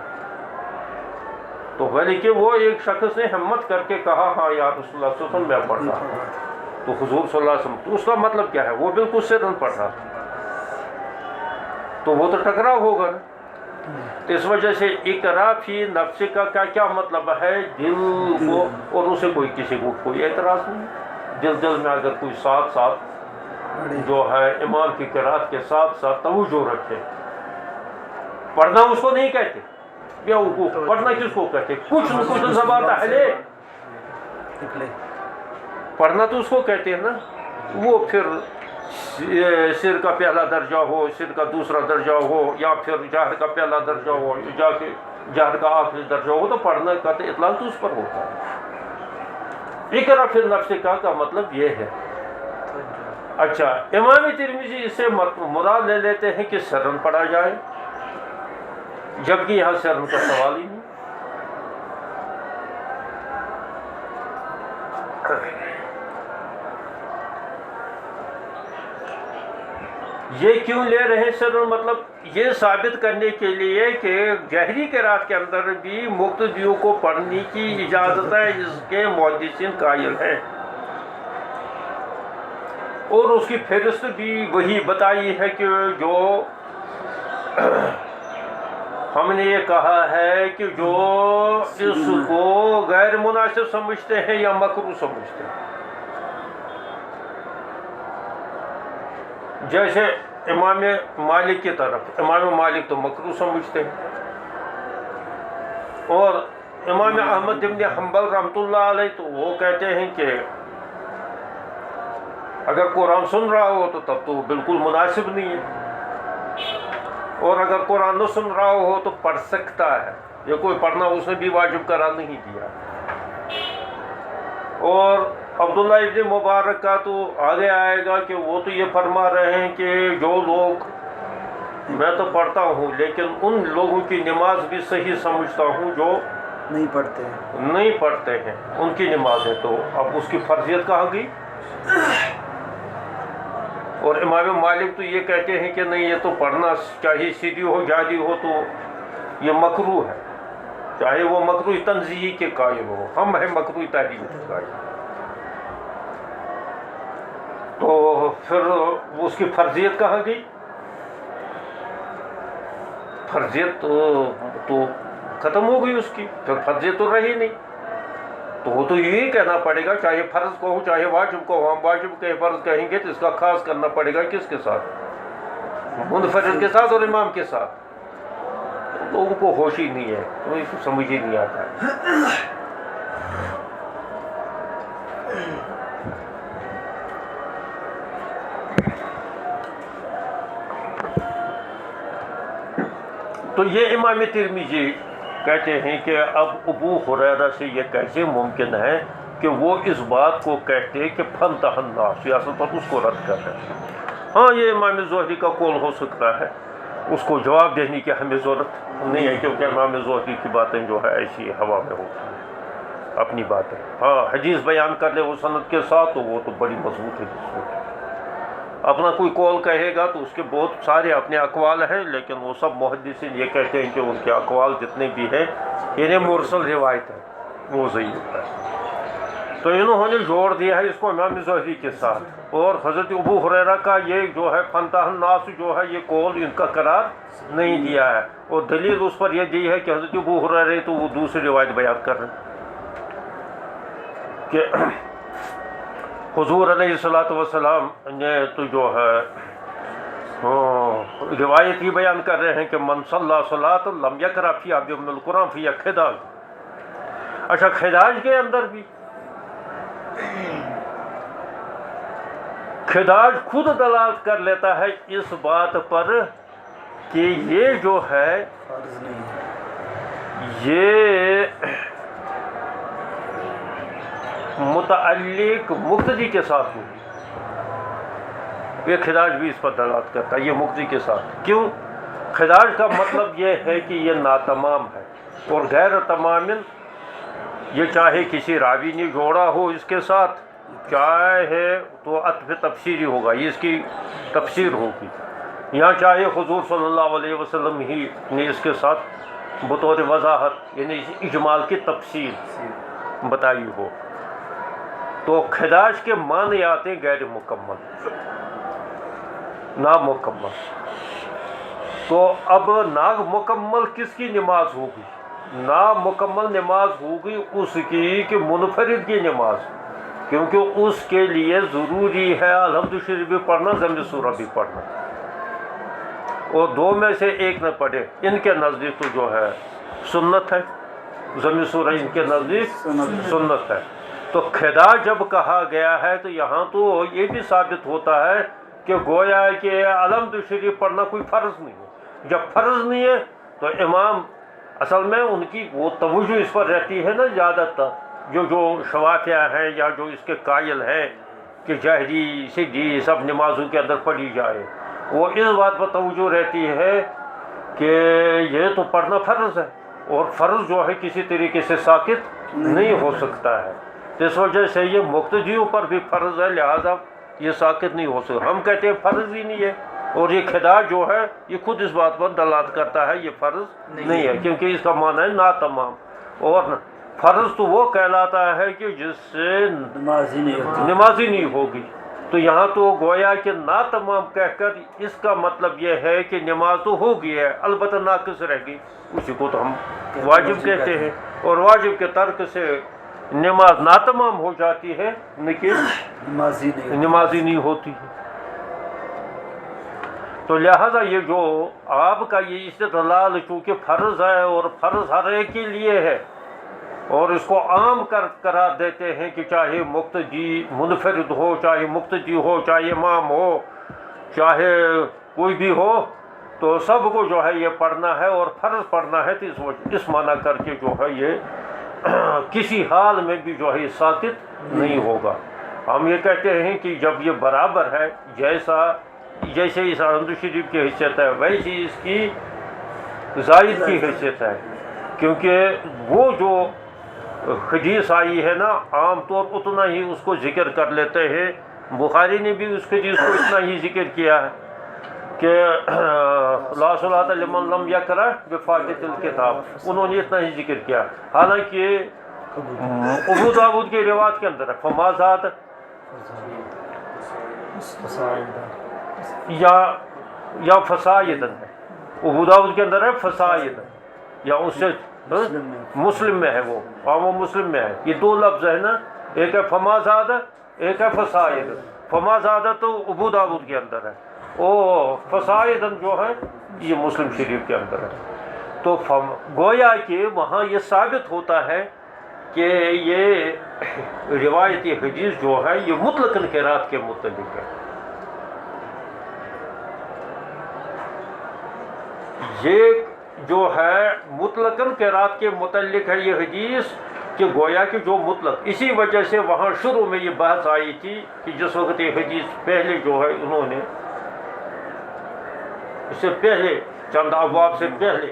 تو بلکہ وہ ایک شخص نے ہمت کر کے کہا ہاں یا رسول اللہ صلی اللہ علیہ وسلم میں پڑھ رہا تھا. تو حضور صلی اللہ علیہ وسلم تو اس کا مطلب کیا ہے، وہ بالکل سرن پڑھ رہا تھا، تو وہ تو ٹکراؤ ہوگا نا. تو اس وجہ سے اقرا فی نفس کا کیا مطلب ہے، دل کو، اور اسے کوئی کسی کو کوئی اعتراض نہیں. دل میں اگر کوئی ساتھ ساتھ جو ہے امام کی قرات کے ساتھ ساتھ توجہ رکھے. پڑھنا اس کو نہیں کہتے، بیوقوف پڑھنا کس کو کہتے، کچھ نہ کچھ زبان ہلے پڑھنا تو اس کو کہتے ہیں نا. وہ پھر سر کا پہلا درجہ ہو، سر کا دوسرا درجہ ہو، یا پھر جہر کا پہلا درجہ ہو، یا جہر کا آخری درجہ ہو، تو پڑھنے کا تو اطلاق تو اس پر ہوتا ہے۔ اقرا فی نفسک کا مطلب یہ ہے۔ اچھا، امام ترمذی اس سے مراد لے لیتے ہیں کہ سرن پڑھا جائے، جبکہ یہاں سرن کا سوال ہی نہیں۔ یہ کیوں لے رہے ہیں سر؟ مطلب یہ ثابت کرنے کے لیے کہ جہری قرات کے اندر بھی مقتدیوں کو پڑھنے کی اجازت ہے، اس کے محدثین قائل ہیں، اور اس کی فہرست بھی وہی بتائی ہے کہ جو ہم نے یہ کہا ہے کہ جو اس کو غیر مناسب سمجھتے ہیں یا مکروہ سمجھتے ہیں، جیسے امام مالک کی طرف، امام مالک تو مکروہ سمجھتے ہیں، اور امام احمد بن حنبل رحمۃ اللہ علیہ تو وہ کہتے ہیں کہ اگر قرآن سن رہا ہو تو تب تو بالکل مناسب نہیں ہے، اور اگر قرآن نہ سن رہا ہو تو پڑھ سکتا ہے، یہ کوئی پڑھنا اس نے بھی واجب قرار نہیں دیا۔ اور عبداللہ ابن مبارک کا تو آگے آئے گا کہ وہ تو یہ فرما رہے ہیں کہ جو لوگ، میں تو پڑھتا ہوں لیکن ان لوگوں کی نماز بھی صحیح سمجھتا ہوں جو نہیں پڑھتے ہیں، ان کی نماز ہے، تو اب اس کی فرضیت کہاں گئی؟ اور امام مالک تو یہ کہتے ہیں کہ نہیں، یہ تو پڑھنا چاہے سیدھی ہو جادی ہو تو یہ مکروہ ہے، چاہے وہ مکروہ تنزیہی کے قائل ہو، ہم ہیں مکروہ تحریمی کے قائل۔ تو پھر اس کی فرضیت کہاں گئی؟ فرضیت تو ختم ہو گئی اس کی، پھر فرضیت تو رہی نہیں، تو وہ تو یہی کہنا پڑے گا، چاہے فرض کہو چاہے واجب کہو، ہم واجب کے فرض کہیں گے تو اس کا خاص کرنا پڑے گا کس کے ساتھ؟ منفرد کے ساتھ اور امام کے ساتھ۔ لوگوں کو ہوش ہی نہیں ہے، تو اس کو سمجھ ہی نہیں آتا ہے۔ تو یہ امام ترمذی کہتے ہیں کہ اب ابو ہریرہ سے یہ کیسے ممکن ہے کہ وہ اس بات کو کہتے کہ فنتح الناس، اصل پر اس کو رد کر رہے ہیں۔ ہاں، یہ امام زہری کا قول ہو سکتا ہے، اس کو جواب دینے کی ہمیں ضرورت نہیں ہے، کیونکہ امام زہری کی باتیں جو ہے ایسی ہوا میں ہوتی ہیں، اپنی باتیں۔ ہاں، حدیث بیان کر لے وہ سند کے ساتھ تو وہ تو بڑی مضبوط حدیث ہوتی ہے۔ اپنا کوئی قول کہے گا تو اس کے بہت سارے اپنے اقوال ہیں، لیکن وہ سب محدثین یہ کہتے ہیں کہ ان کے اقوال جتنے بھی ہیں انہیں مرسل روایت ہے، وہ ضعیف ہے۔ تو انہوں نے جوڑ دیا ہے اس کو امام زہری کے ساتھ، اور حضرت ابو ہریرہ کا یہ جو ہے فنتح الناس جو ہے یہ قول ان کا قرار نہیں دیا ہے، اور دلیل اس پر یہ دی ہے کہ حضرت ابو ہریرہ تو وہ دوسری روایت بیان کر رہے ہیں کہ حضور علیہ الصلوۃ والسلام نے تو جو ہے روایت یہ بیان کر رہے ہیں کہ من صلی صلاۃ لم یقرأ فیہا بأم القرآن فیہا خداج۔ اچھا، خداج کے اندر بھی خداج خود دلالت کر لیتا ہے اس بات پر کہ یہ جو ہے یہ متعلق مقتدی کے ساتھ ہوگی۔ یہ خداج بھی اس پر دلالت کرتا ہے، یہ مقتدی کے ساتھ۔ کیوں؟ خداج کا مطلب یہ ہے کہ یہ ناتمام ہے، اور غیر تمام یہ چاہے کسی راوی نے جوڑا ہو اس کے ساتھ، چاہے تو عطف تفسیری ہوگا، یہ اس کی تفسیر ہوگی، یا چاہے حضور صلی اللہ علیہ وسلم ہی نے اس کے ساتھ بطور وضاحت یعنی اجمال کی تفسیر بتائی ہو، تو خداج کے معنی آتے ہیں غیر مکمل، نامکمل۔ تو اب نامکمل کس کی نماز ہوگی؟ نامکمل نماز ہوگی اس کی کہ منفرد کی نماز، کیونکہ اس کے لیے ضروری ہے الحمد شریف بھی پڑھنا، ضم سورہ بھی پڑھنا، اور دو میں سے ایک نہ پڑھے ان کے نزدیک تو جو ہے سنت ہے، ضم سورہ ان کے نزدیک سنت ہے۔ تو خدا جب کہا گیا ہے تو یہاں تو یہ بھی ثابت ہوتا ہے کہ گویا کہ الحمد شریف پڑھنا کوئی فرض نہیں ہے. جب فرض نہیں ہے تو امام اصل میں ان کی وہ توجہ اس پر رہتی ہے نا زیادہ تر جو شوافیہ ہیں یا جو اس کے قائل ہیں کہ جہری سیدھی سب نمازوں کے اندر پڑھی جائے، وہ اس بات پر توجہ رہتی ہے کہ یہ تو پڑھنا فرض ہے اور فرض جو ہے کسی طریقے سے ساقط نہیں ہو سکتا ہے. اس وجہ سے یہ مقتدیوں پر بھی فرض ہے، لہذا یہ ساقط نہیں ہو سکتا. ہم کہتے ہیں فرض ہی نہیں ہے، اور یہ خدا جو ہے یہ خود اس بات پر دلالت کرتا ہے یہ فرض نہیں ہے، کیونکہ اس کا معنی ہے ناتمام. اور فرض تو وہ کہلاتا ہے کہ جس سے نماز ہی نہیں ہوگی. تو یہاں تو گویا کہ ناتمام کہہ کر اس کا مطلب یہ ہے کہ نماز تو ہوگی ہے البتہ ناقص رہ گئی، اسی کو تو ہم واجب کہتے ہیں. اور واجب کے ترک سے نماز ناتمام ہو جاتی ہے لیکن نماز ہی نہیں ہوتی ہے. تو لہذا یہ جو آپ کا یہ استدلال چونکہ فرض ہے اور فرض ہر ایک کے لیے ہے، اور اس کو عام قرار دیتے ہیں کہ چاہے مقتدی منفرد ہو، چاہے مقتدی ہو، چاہے امام ہو، چاہے کوئی بھی ہو، تو سب کو جو ہے یہ پڑھنا ہے اور فرض پڑھنا ہے. تو اس معنی کر کے جو ہے یہ کسی حال میں بھی جو ہے یہ ساقط نہیں ہوگا. ہم یہ کہتے ہیں کہ جب یہ برابر ہے، جیسے اس الحمد شریف کی حیثیت ہے ویسی اس کی زائد کی حیثیت ہے، کیونکہ وہ جو حدیث آئی ہے نا عام طور اتنا ہی اس کو ذکر کر لیتے ہیں. بخاری نے بھی اس حدیث کو اتنا ہی ذکر کیا ہے کہ لا صلاۃ لمن لم یقرأ بفاتحۃ الکتاب، انہوں نے اتنا ہی ذکر کیا. حالانکہ ابو داؤد کی روایت کے اندر ہے فما زاد یا فسائدن ہے، ابو داؤد کے اندر ہے فسائدن، یا اس سے مسلم میں ہے، وہ عام مسلم میں ہے. یہ دو لفظ ہے نا، ایک ہے فما زاد ایک ہے فسائد. فما زاد تو ابو داؤد کے اندر ہے، او فسائدن جو ہے یہ مسلم شریف کے اندر ہے. تو گویا کہ وہاں یہ ثابت ہوتا ہے کہ یہ روایتی حدیث جو ہے یہ مطلقاً قرات کے متعلق ہے. یہ جو ہے مطلقاً قرات کے متعلق ہے یہ حدیث، کہ گویا کہ جو مطلق، اسی وجہ سے وہاں شروع میں یہ بحث آئی تھی کہ جس وقت یہ حدیث پہلے جو ہے انہوں نے اس سے پہلے چند ابواب سے پہلے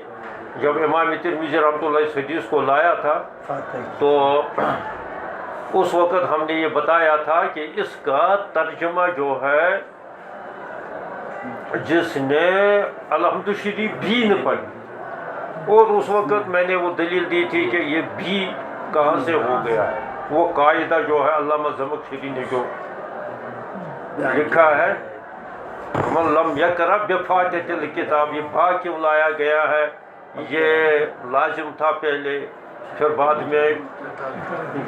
جب امام ترمذی رحمۃ اللہ اس حدیث کو لایا تھا تو اس وقت ہم نے یہ بتایا تھا کہ اس کا ترجمہ جو ہے جس نے الحمد شریف بھی نہ پڑھی، اور اس وقت میں نے وہ دلیل دی تھی کہ یہ بھی کہاں سے ہو گیا ہے. وہ قاعدہ جو ہے علامہ زمخشری نے جو لکھا ہے من لم یقرأ بفاتحۃ الکتاب، یہ با کیوں لایا گیا ہے؟ یہ لازم تھا پہلے، پھر بعد میں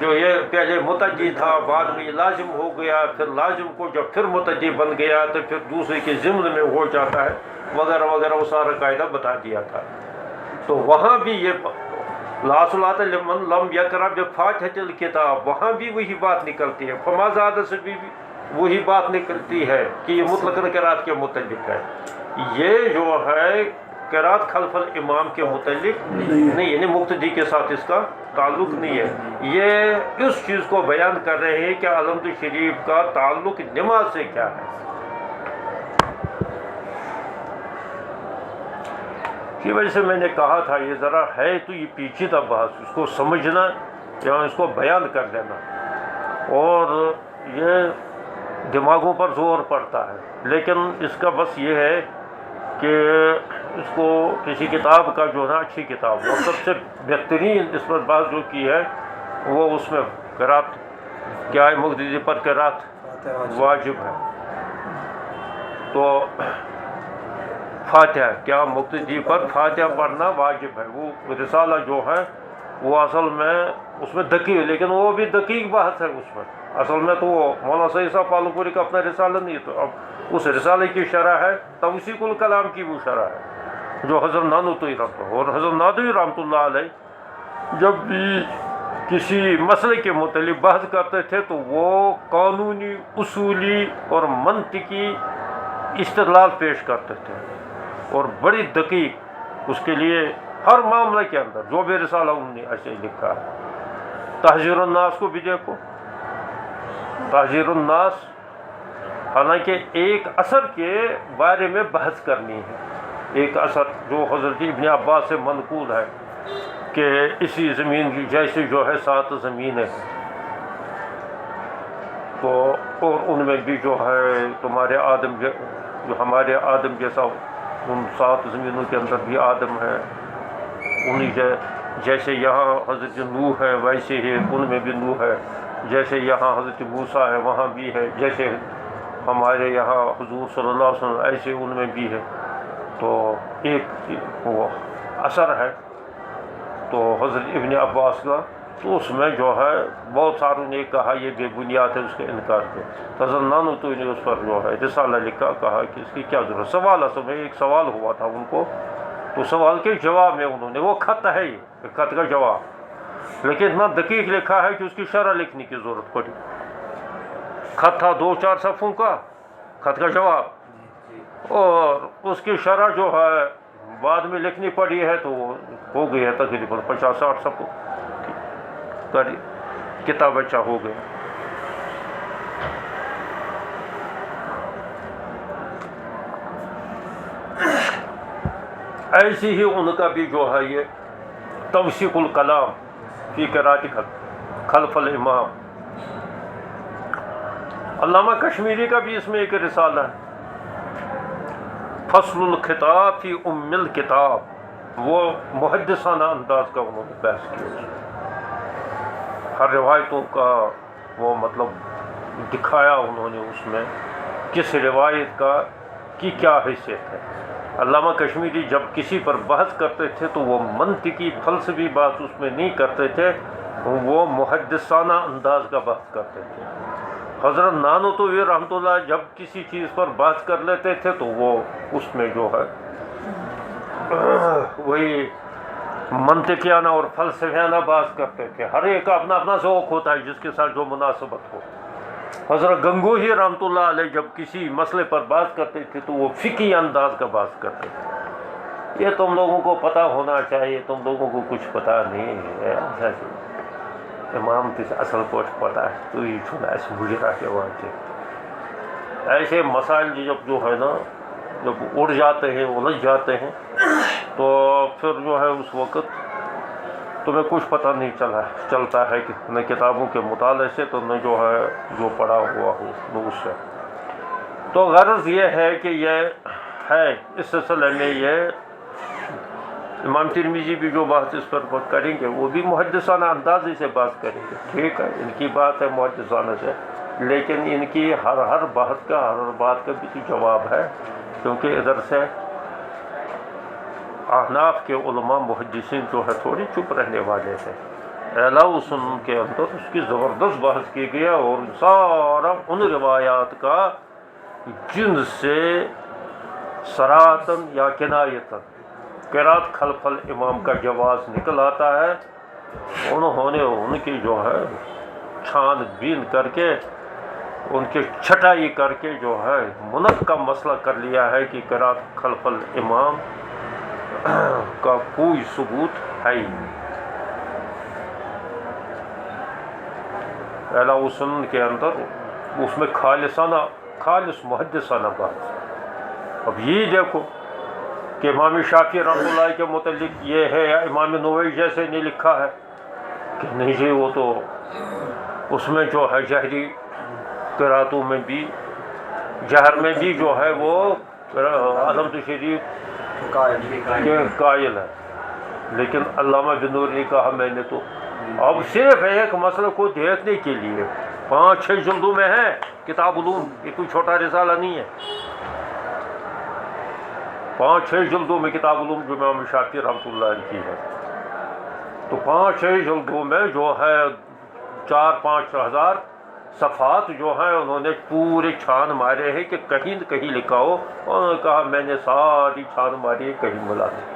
جو یہ پہلے متعدی تھا بعد میں یہ لازم ہو گیا، پھر لازم کو جب پھر متعدی بن گیا تو پھر دوسرے کے ضمن میں ہو جاتا ہے وغیرہ وغیرہ، وہ سارا قاعدہ بتا دیا تھا. تو وہاں بھی یہ لا صلاۃ لمن لم یقرأ بفاتحۃ الکتاب، وہاں بھی وہی بات نکلتی ہے. فما زاد سے بھی وہی بات نکلتی ہے کہ یہ مطلقاً قرات کے متعلق ہے. یہ جو ہے قرات خلف الامام کے متعلق نہیں، یعنی مقتدی کے ساتھ اس کا تعلق نہیں ہے. یہ اس چیز کو بیان کر رہے ہیں کہ الحمد شریف کا تعلق نماز سے کیا ہے. کی وجہ سے میں نے کہا تھا یہ ذرا ہے تو یہ پیچیدہ بحث، اس کو سمجھنا یا اس کو بیان کر دینا، اور یہ دماغوں پر زور پڑتا ہے. لیکن اس کا بس یہ ہے کہ اس کو کسی کتاب کا جو ہے اچھی کتاب، اور سب سے بہترین اس پر بات جو کی ہے وہ اس میں قرات کیا ہے، مقتدی پر قرات واجب ہے. تو فاتحہ کیا مقتدی پر فاتحہ پڑھنا واجب ہے. وہ رسالہ جو ہے وہ اصل میں اس میں دقیق، لیکن وہ بھی دقیق بحث ہے اس میں. اصل میں تو وہ مولانا سعید صاحب پالو پوری کا اپنا رسالہ نہیں ہے، تو اب اس رسالے کی شرح ہے توثیق الکلام کی وہ شرح ہے جو حضرت نانوتوی رحمۃ اللہ، اور حضرت نانوتوی رحمۃ اللہ علیہ جب بھی کسی مسئلے کے متعلق بحث کرتے تھے تو وہ قانونی، اصولی اور منطقی استدلال پیش کرتے تھے اور بڑی دقیق اس کے لیے ہر معاملے کے اندر جو بھی رسالہ انہوں نے ایسے لکھا ہے. تحذیر الناس کو بھی دیکھو. تحذیر الناس حالانکہ ایک اثر کے بارے میں بحث کرنی ہے, ایک اثر جو حضرت ابن عباس سے منقول ہے کہ اسی زمین کی جیسے جو ہے 7 زمینیں ہیں, تو اور ان میں بھی جو ہے تمہارے آدم جو ہمارے آدم جیسا ان 7 زمینوں کے اندر بھی آدم ہے, انہیں جیسے یہاں حضرت نوح ہے ویسے ہی ان میں بھی نوح ہے, جیسے یہاں حضرت موسیٰ ہے وہاں بھی ہے, جیسے ہمارے یہاں حضور صلی اللہ علیہ وسلم ایسے ان میں بھی ہے. تو ایک وہ اثر ہے تو حضرت ابن عباس کا, تو اس میں جو ہے بہت ساروں نے کہا یہ بے بنیاد ہے, اس کے انکار کیا. حضرت نانوتوی نے اس پر جو ہے رسالہ لکھا, کہا کہ اس کی کیا ضرورت. سوال اصل میں ایک سوال ہوا تھا ان کو, تو سوال کے جواب میں انہوں نے, وہ خط ہے یہ خط کا جواب, لیکن اتنا دقیق لکھا ہے کہ اس کی شرح لکھنے کی ضرورت پڑی. خط تھا 2-4 صفحوں کا خط کا جواب, اور اس کی شرح جو ہے بعد میں لکھنی پڑی ہے تو ہو گئی ہے تقریباً 50-60 صفحوں کی کتاب اچھا ہو گیا. ایسی ہی ان کا بھی جو ہے یہ توثیق الکلام فی قراءۃ خلف الامام. علامہ کشمیری کا بھی اس میں ایک رسالہ ہے فصل الخطاب فی ام الکتاب, وہ محدثانہ انداز کا انہوں نے بحث کیا, ہر روایتوں کا وہ مطلب دکھایا انہوں نے اس میں کس روایت کا کی کیا حیثیت ہے. علامہ کشمیری جب کسی پر بحث کرتے تھے تو وہ منطقی فلسفی بات اس میں نہیں کرتے تھے, وہ محدثانہ انداز کا بحث کرتے تھے. حضرت نانوتوی رحمۃ اللہ جب کسی چیز پر بحث کر لیتے تھے تو وہ اس میں جو ہے وہی منطقیانہ اور فلسفیانہ بحث کرتے تھے. ہر ایک کا اپنا اپنا ذوق ہوتا ہے جس کے ساتھ جو مناسبت ہو. حضرت گنگوہی رحمۃ اللہ علیہ جب کسی مسئلے پر بات کرتے تھے تو وہ فقہی انداز کا بات کرتے تھے. یہ تم لوگوں کو پتہ ہونا چاہیے, تم لوگوں کو کچھ پتہ نہیں ہے. امام تس اصل پوٹ پتہ ہے تو یہ چھوڑا ایسے مجرا کے وہاں ایسے مسائل جب جو ہے نا جب اڑ جاتے ہیں الجھ جاتے ہیں تو پھر جو ہے اس وقت تمہیں کچھ پتہ نہیں چلتا ہے کہ نہ کتابوں کے مطالعے سے تو نہ جو ہے جو پڑھا ہوا ہو اس سے. تو غرض یہ ہے کہ یہ ہے اس سلسلے میں یہ امام ترمذی بھی جو بات اس پر کریں گے وہ بھی محدثانہ اندازے سے بات کریں گے. ٹھیک ہے, ان کی بات ہے محدثانہ سے, لیکن ان کی ہر بات کا ہر بات کا بھی تو جواب ہے, کیونکہ ادھر سے احناف کے علماء محدثین جو ہے تھوڑی چپ رہنے والے تھے. اعلیٰ و سنن کے اندر اس کی زبردست بحث کی گیا اور سارا ان روایات کا جن سے صراحتاً یا کنایتاً قراءت خلف الامام کا جواز نکل آتا ہے, انہوں نے ان کی جو ہے چھان بین کر کے ان کی چھٹائی کر کے جو ہے منقب مسئلہ کر لیا ہے کہ قراءت خلف الامام کا کوئی ثبوت ہے ہی نہیں. اعلیٰ و سنن کے اندر اس میں خالص محدثانہ بات. اب یہ دیکھو کہ امام شافعی رحمۃ اللہ کے متعلق یہ ہے یا امام نووی جیسے نے لکھا ہے کہ نہیں جی وہ تو اس میں جو ہے جہری قراتوں میں بھی جہر میں بھی جو ہے وہ علامت شریف کے قائل ہے. لیکن علامہ بنور نے کہا میں نے تو اب صرف ایک مسئلہ کو دیکھنے کے لیے 5-6 جلدوں میں ہے کتاب علوم, یہ کوئی چھوٹا رسالہ نہیں ہے. 5-6 جلدوں میں کتاب علوم جو امام شافعی رحمۃ اللہ علیہ کی ہے, تو 5-6 جلدوں میں جو ہے 4-5 ہزار صفحات جو ہیں انہوں نے پورے چھان مارے ہیں کہ کہیں نہ کہیں لکھا ہو. انہوں نے کہا میں نے ساری چھان ماری ہے کہیں ملا نہیں.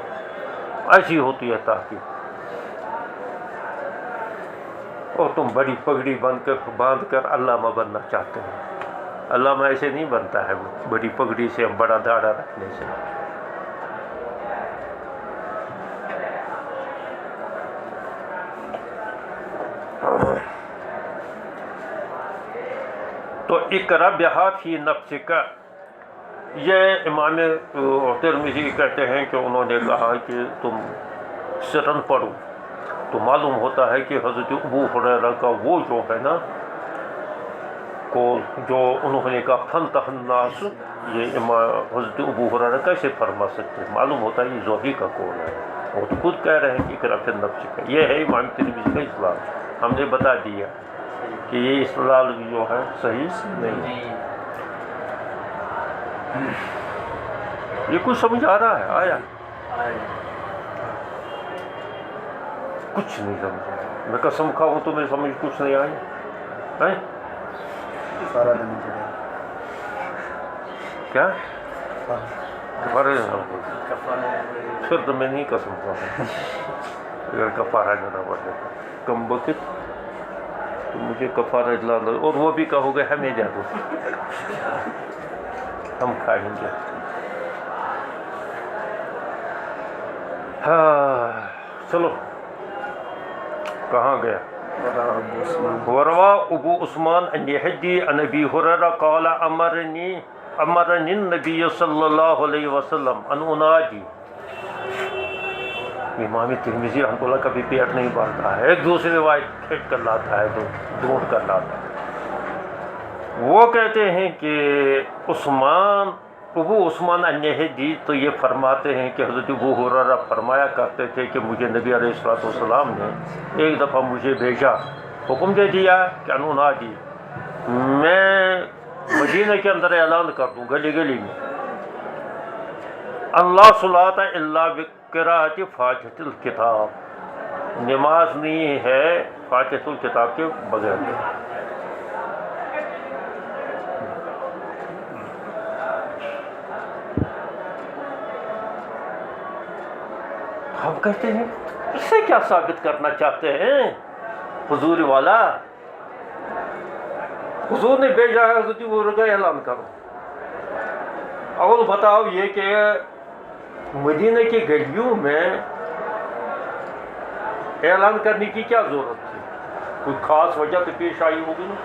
ایسی ہوتی ہے تحقیق. اور تم بڑی پگڑی باندھ کر علامہ بننا چاہتے ہیں. علامہ ایسے نہیں بنتا ہے بڑی پگڑی سے، بڑا داڑھا رکھنے سے. تو اقرا بہا فی نفسک، یہ امام ترمذی کہتے ہیں کہ انہوں نے کہا کہ تم سرن پڑھو. تو معلوم ہوتا ہے کہ حضرت ابو ہریرہ کا وہ جو ہے نا کو جو انہوں نے کہا فنتح الناس، یہ حضرت ابو ہریرہ کیسے فرما سکتے ہیں؟ معلوم ہوتا ہے یہ زہری کا قول ہے. وہ تو خود کہہ رہے ہیں کہ اقرا فی نفسک. یہ ہے امام ترمذی کا اصطلاح. ہم نے بتا دیا کہ یہ اصطلاح جو ہے صحیح نہیں. یہ کچھ سمجھ آ رہا ہے؟ آیا کچھ نہیں سمجھا. میں قسم کھاؤں تو میں سمجھ کچھ نہیں آئی. کیا پھر تو میں نہیں قسم کھاؤں. اگر کفارہ دینا پڑے کم وقت تو مجھے کفارہ دلانا، اور وہ بھی کہو گے ہمیں دے دو، ہم کھائیں گے. ہاں چلو کہاں گیا؟ وروا ابو عثمان ان یحدی عن ابی ہریرہ قال امرنی النبی صلی اللہ علیہ وسلم ان اناجی. امام ترمذی رحمۃ اللہ کبھی پیٹ نہیں بھرتا ہے، ایک دوسری روایت پھینک کر لاتا ہے، ڈھونڈ کر لاتا ہے. وہ کہتے ہیں کہ ابو عثمان النہدی تو یہ فرماتے ہیں کہ حضرت ابو ہریرہ فرمایا کرتے تھے کہ مجھے نبی علیہ الصلوۃ والسلام نے ایک دفعہ مجھے بھیجا، حکم دے دیا کہ انادی، میں مدینہ کے اندر اعلان کر دوں گلی گلی میں، اللہ صلاۃ الا بقراءۃ فاتحۃ الکتاب، نماز نہیں ہے فاتحۃ الکتاب کے بغیر. ہم کہتے ہیں اس سے کیا ثابت کرنا چاہتے ہیں حضور والا؟ حضور نے بھیجا ہے حضرت ابو ہریرہ کا اعلان کرو. اول بتاؤ یہ کہ مدینہ کی گلیوں میں اعلان کرنے کی کیا ضرورت تھی؟ کوئی خاص وجہ تو پیش آئی ہوگی نا.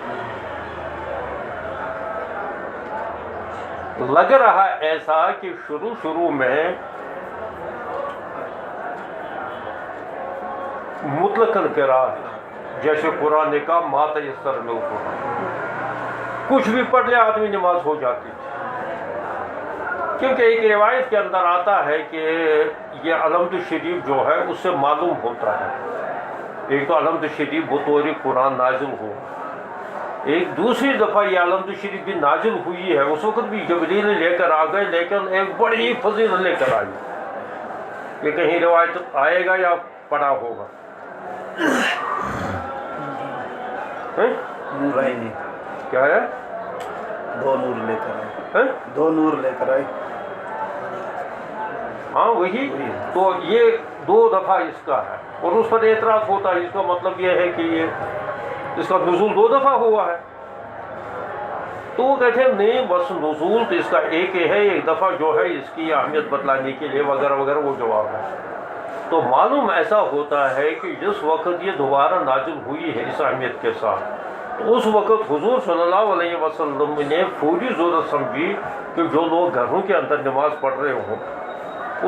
لگ رہا ایسا کہ شروع میں مطلقاً قرأت، جیسے قرآن نے کہا ما تیسر من القرآن، کچھ بھی پڑھ لے آدمی نماز ہو جاتی تھی. کیونکہ ایک روایت کے اندر آتا ہے کہ یہ علمد شریف جو ہے اس سے معلوم ہوتا ہے، ایک تو علمد شریف بطور قرآن نازل ہو، ایک دوسری دفعہ یہ علمد شریف بھی نازل ہوئی ہے اس وقت بھی جبریل لے کر آ گئے، لیکن ایک بڑی فضیلت لے کر آئی. یہ کہیں روایت آئے گا یا پڑھا ہوگا؟ نورانی کیا ہے؟ دو نور لے کر آئے، دو نور لے کر آئے. ہاں وہی تو یہ 2 دفعہ اس کا ہے، اور اس پر اعتراض ہوتا ہے. اس کا مطلب یہ ہے کہ یہ اس کا نزول 2 دفعہ ہوا ہے. تو وہ کہتے ہیں نہیں، بس نزول تو اس کا ایک ہی ہے، ایک دفعہ جو ہے اس کی اہمیت بتلانے کے لیے وغیرہ وغیرہ وہ جواب ہے. تو معلوم ایسا ہوتا ہے کہ جس وقت یہ دوبارہ نازل ہوئی ہے اس اہمیت کے ساتھ، تو اس وقت حضور صلی اللہ علیہ وسلم نے پوری ضرورت سمجھی کہ جو لوگ گھروں کے اندر نماز پڑھ رہے ہوں،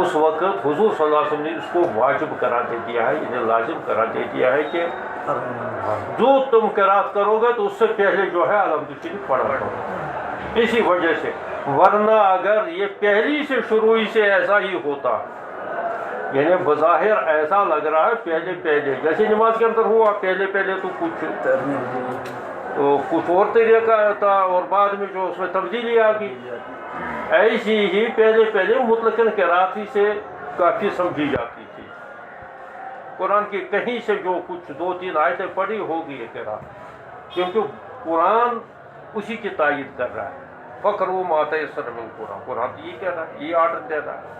اس وقت حضور صلی اللہ علیہ وسلم نے اس کو واجب قرار دے دیا ہے، انہیں لازم قرار دے دیا ہے کہ جو تم قرات کرو گے تو اس سے پہلے جو ہے علمد شریف پڑھا کرو. اسی وجہ سے، ورنہ اگر یہ پہلی سے شروع سے ایسا ہی ہوتا، یعنی بظاہر ایسا لگ رہا ہے پہلے جیسے نماز کے اندر ہوا، پہلے تو کچھ اور طریقہ تھا اور بعد میں جو اس میں تبدیلی آ گئی، ایسی ہی پہلے مطلقاً قراءتی سے کافی سمجھی جاتی تھی. قرآن کی کہیں سے جو کچھ 2-3 آیتیں پڑھی ہوگی یہ قراءت، کیونکہ قرآن اسی کی تائید کر رہا ہے. فقرؤ ما تیسر من القرآن، قرآن تو یہ کہہ رہا ہے، یہ آرڈر دے رہا ہے.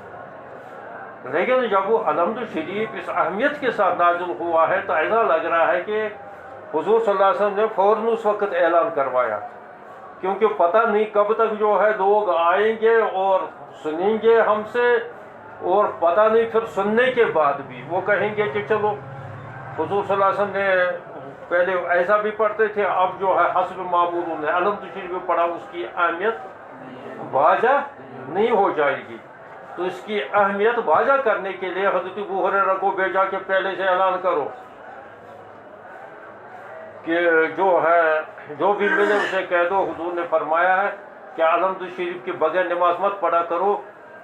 لیکن جب وہ علمد شریف اس اہمیت کے ساتھ نازل ہوا ہے تو ایسا لگ رہا ہے کہ حضور صلی اللہ علیہ وسلم نے فوراً اس وقت اعلان کروایا کیونکہ پتہ نہیں کب تک جو ہے لوگ آئیں گے اور سنیں گے ہم سے، اور پتہ نہیں پھر سننے کے بعد بھی وہ کہیں گے کہ چلو حضور صلی اللہ علیہ وسلم نے پہلے ایسا بھی پڑھتے تھے، اب جو ہے حسب معمول انہوں نے الحمد شریف میں پڑھا، اس کی اہمیت واضح نہیں ہو جائے گی۔ تو اس کی اہمیت واضح کرنے کے لیے حضرت ابو ہریرہ کو بھیجا کہ پہلے سے اعلان کرو کہ جو بھی ملے اسے کہہ دو حضور نے فرمایا ہے کہ الحمد شریف کے بغیر نماز مت پڑھا کرو،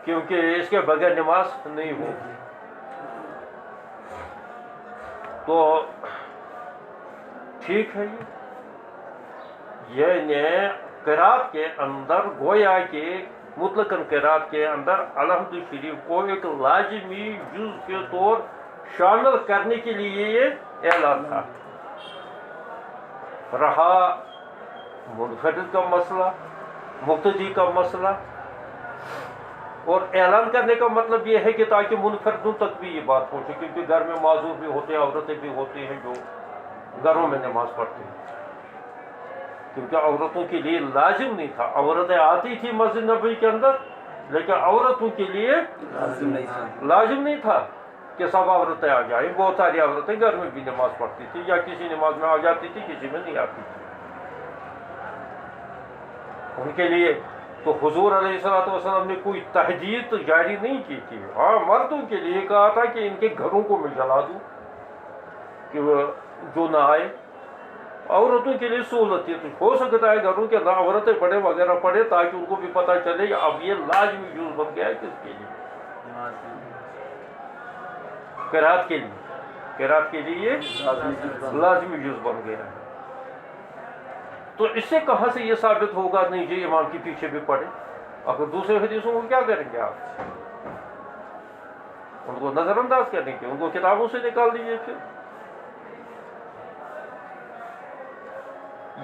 کیونکہ اس کے بغیر نماز نہیں ہوگی۔ تو ٹھیک ہے، یہ قرات کے اندر گویا کہ مطلقاً قرات کے اندر الحمد شریف کو ایک لازمی جز کے طور شامل کرنے کے لیے یہ اعلان تھا۔ رہا منفرد کا مسئلہ، مقتدی کا مسئلہ، اور اعلان کرنے کا مطلب یہ ہے کہ تاکہ منفردوں تک بھی یہ بات پہنچے، کیونکہ گھر میں معذور بھی ہوتے ہیں، عورتیں بھی ہوتی ہیں جو گھروں میں نماز پڑھتی ہیں، کیونکہ عورتوں کے لیے لازم نہیں تھا۔ عورتیں آتی تھی مسجد نبوی کے اندر، لیکن عورتوں کے لیے لازم نہیں تھا کہ سب عورتیں آ جائیں۔ بہت ساری عورتیں گھر میں بھی نماز پڑھتی تھی، یا کسی نماز میں آ جاتی تھی، کسی میں نہیں آتی تھی۔ ان کے لیے تو حضور علیہ السلام نے کوئی تحجید جاری نہیں کی تھی۔ ہاں، مردوں کے لیے کہا تھا کہ ان کے گھروں کو میں جلا دوں کہ وہ جو نہ آئے۔ عورتوں کے لیے سہولت ہے، تو ہو سکتا ہے گھروں کے اندر عورتیں پڑھے وغیرہ پڑھے، تاکہ ان کو بھی پتہ چلے کہ اب یہ لازمی جز بن گیا ہے کس کے لیے، قرات کے لیے، قرات کے لیے لازمی جز بن گیا ہے۔ تو اس سے کہاں سے یہ ثابت ہوگا نہیں جی امام کے پیچھے بھی پڑھے؟ اگر دوسرے حدیثوں کو کیا کریں گے آپ؟ ان کو نظر انداز کریں گے، ان کو کتابوں سے نکال دیجیے۔ پھر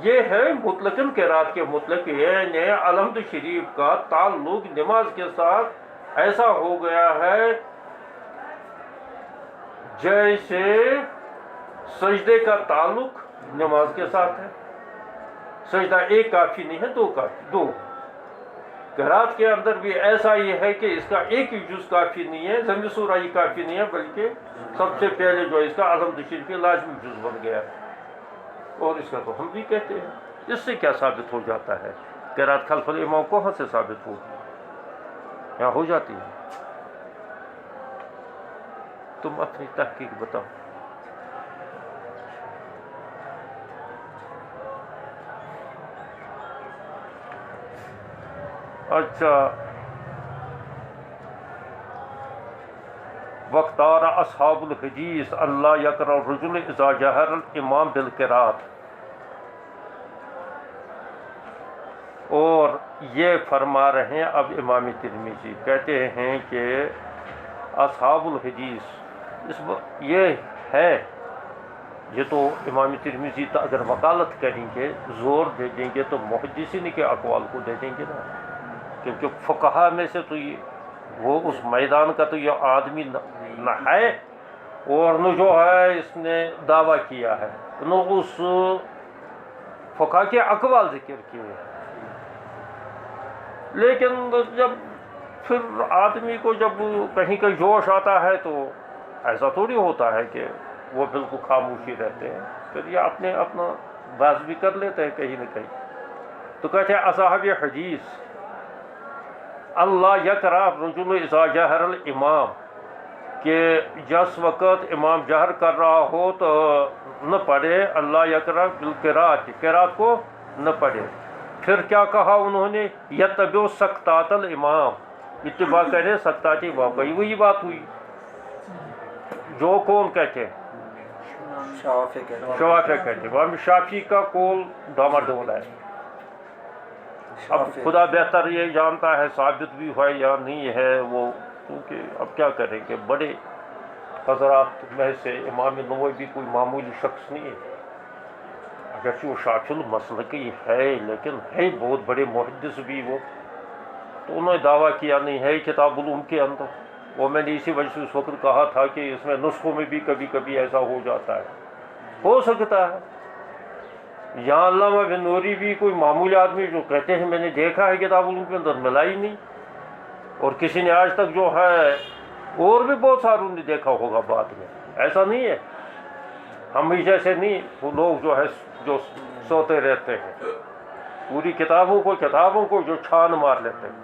یہ ہے مطلقاً قرات کے مطلق، یعنی الحمد شریف کا تعلق نماز کے ساتھ ایسا ہو گیا ہے جیسے سجدے کا تعلق نماز کے ساتھ ہے۔ سجدہ ایک کافی نہیں ہے، دو۔ قرات کے اندر بھی ایسا ہی ہے کہ اس کا ایک ہی جز کافی نہیں ہے، ضمیر سورہ ہی کافی نہیں ہے، بلکہ سب سے پہلے جو اس کا الحمد شریف کے لازمی جز بن گیا ہے، اور اس کا تو ہم بھی کہتے ہیں۔ اس سے کیا ثابت ہو جاتا ہے؟ قرات خلف الامام کہاں سے ثابت ہوگی؟ یہاں ہو جاتی ہے۔ تم اپنی تحقیق بتاؤ۔ اچھا، وَاخْتَارَ أَصْحَابُ الْحَدِيثِ أَلَّا يَقْرَأَ الرَّجُلُ إِذَا جَهَرَ الْإِمَامُ بِالْقِرَاءَةِ۔ اور یہ فرما رہے ہیں اب امام ترمذی کہتے ہیں کہ اصحاب الحدیث یہ ہے، یہ تو امام ترمذی اگر وکالت کریں گے، زور دے دیں گے تو محدثین کے اقوال کو دے دیں گے نا، کیونکہ فقہا میں سے تو وہ اس میدان کا تو یہ آدمی نہ ہے، اور نہ جو ہے اس نے دعویٰ کیا ہے، نہ اس فقہا کے اقوال ذکر کیے ہیں۔ لیکن جب پھر آدمی کو جب کہیں کا جوش آتا ہے تو ایسا تھوڑی ہوتا ہے کہ وہ بالکل خاموشی رہتے ہیں، پھر یہ اپنا باز بھی کر لیتے ہیں کہیں نہ کہیں۔ تو کہتے ہیں اصحاب حدیث اللہ یقرأ الرجل اذا جہر الامام، کہ جس وقت امام جہر کر رہا ہو تو نہ پڑھے اللہ یقرأ بالقراءۃ، قراءت کو نہ پڑھے۔ پھر کیا کہا انہوں نے؟ یتبع سکتات الامام، اتباع کرے سکتات واقعی، وہی بات ہوئی جو کون کہتے ہیں؟ شوافی کہتے ہیں۔ امام شافعی کا قول ڈاماڈول ہے۔ اب خدا بہتر یہ جانتا ہے ثابت بھی ہے یا نہیں ہے وہ، کیونکہ اب کیا کریں کہ بڑے حضرات میں سے امام نووی بھی کوئی معمولی شخص نہیں ہے، اگرچہ وہ شافعی المسلکی ہے لیکن ہے بہت بڑے محدث بھی وہ، تو انہوں نے دعویٰ کیا نہیں ہے کتاب العلوم کے اندر۔ وہ میں نے اسی وجہ سے اس وقت کہا تھا کہ اس میں نسخوں میں بھی کبھی کبھی ایسا ہو جاتا ہے، ہو سکتا ہے یہاں علامہ بن نوری بھی کوئی معمولی آدمی جو کہتے ہیں میں نے دیکھا ہے کتاب علوم کے اندر، ملا ہی نہیں. اور کسی نے آج تک جو ہے، اور بھی بہت ساروں نے دیکھا ہوگا بعد میں. ایسا نہیں ہے، ہم ہی جیسے نہیں وہ لوگ جو ہے جو سوتے رہتے ہیں، پوری کتابوں کو جو چھان مار لیتے ہیں.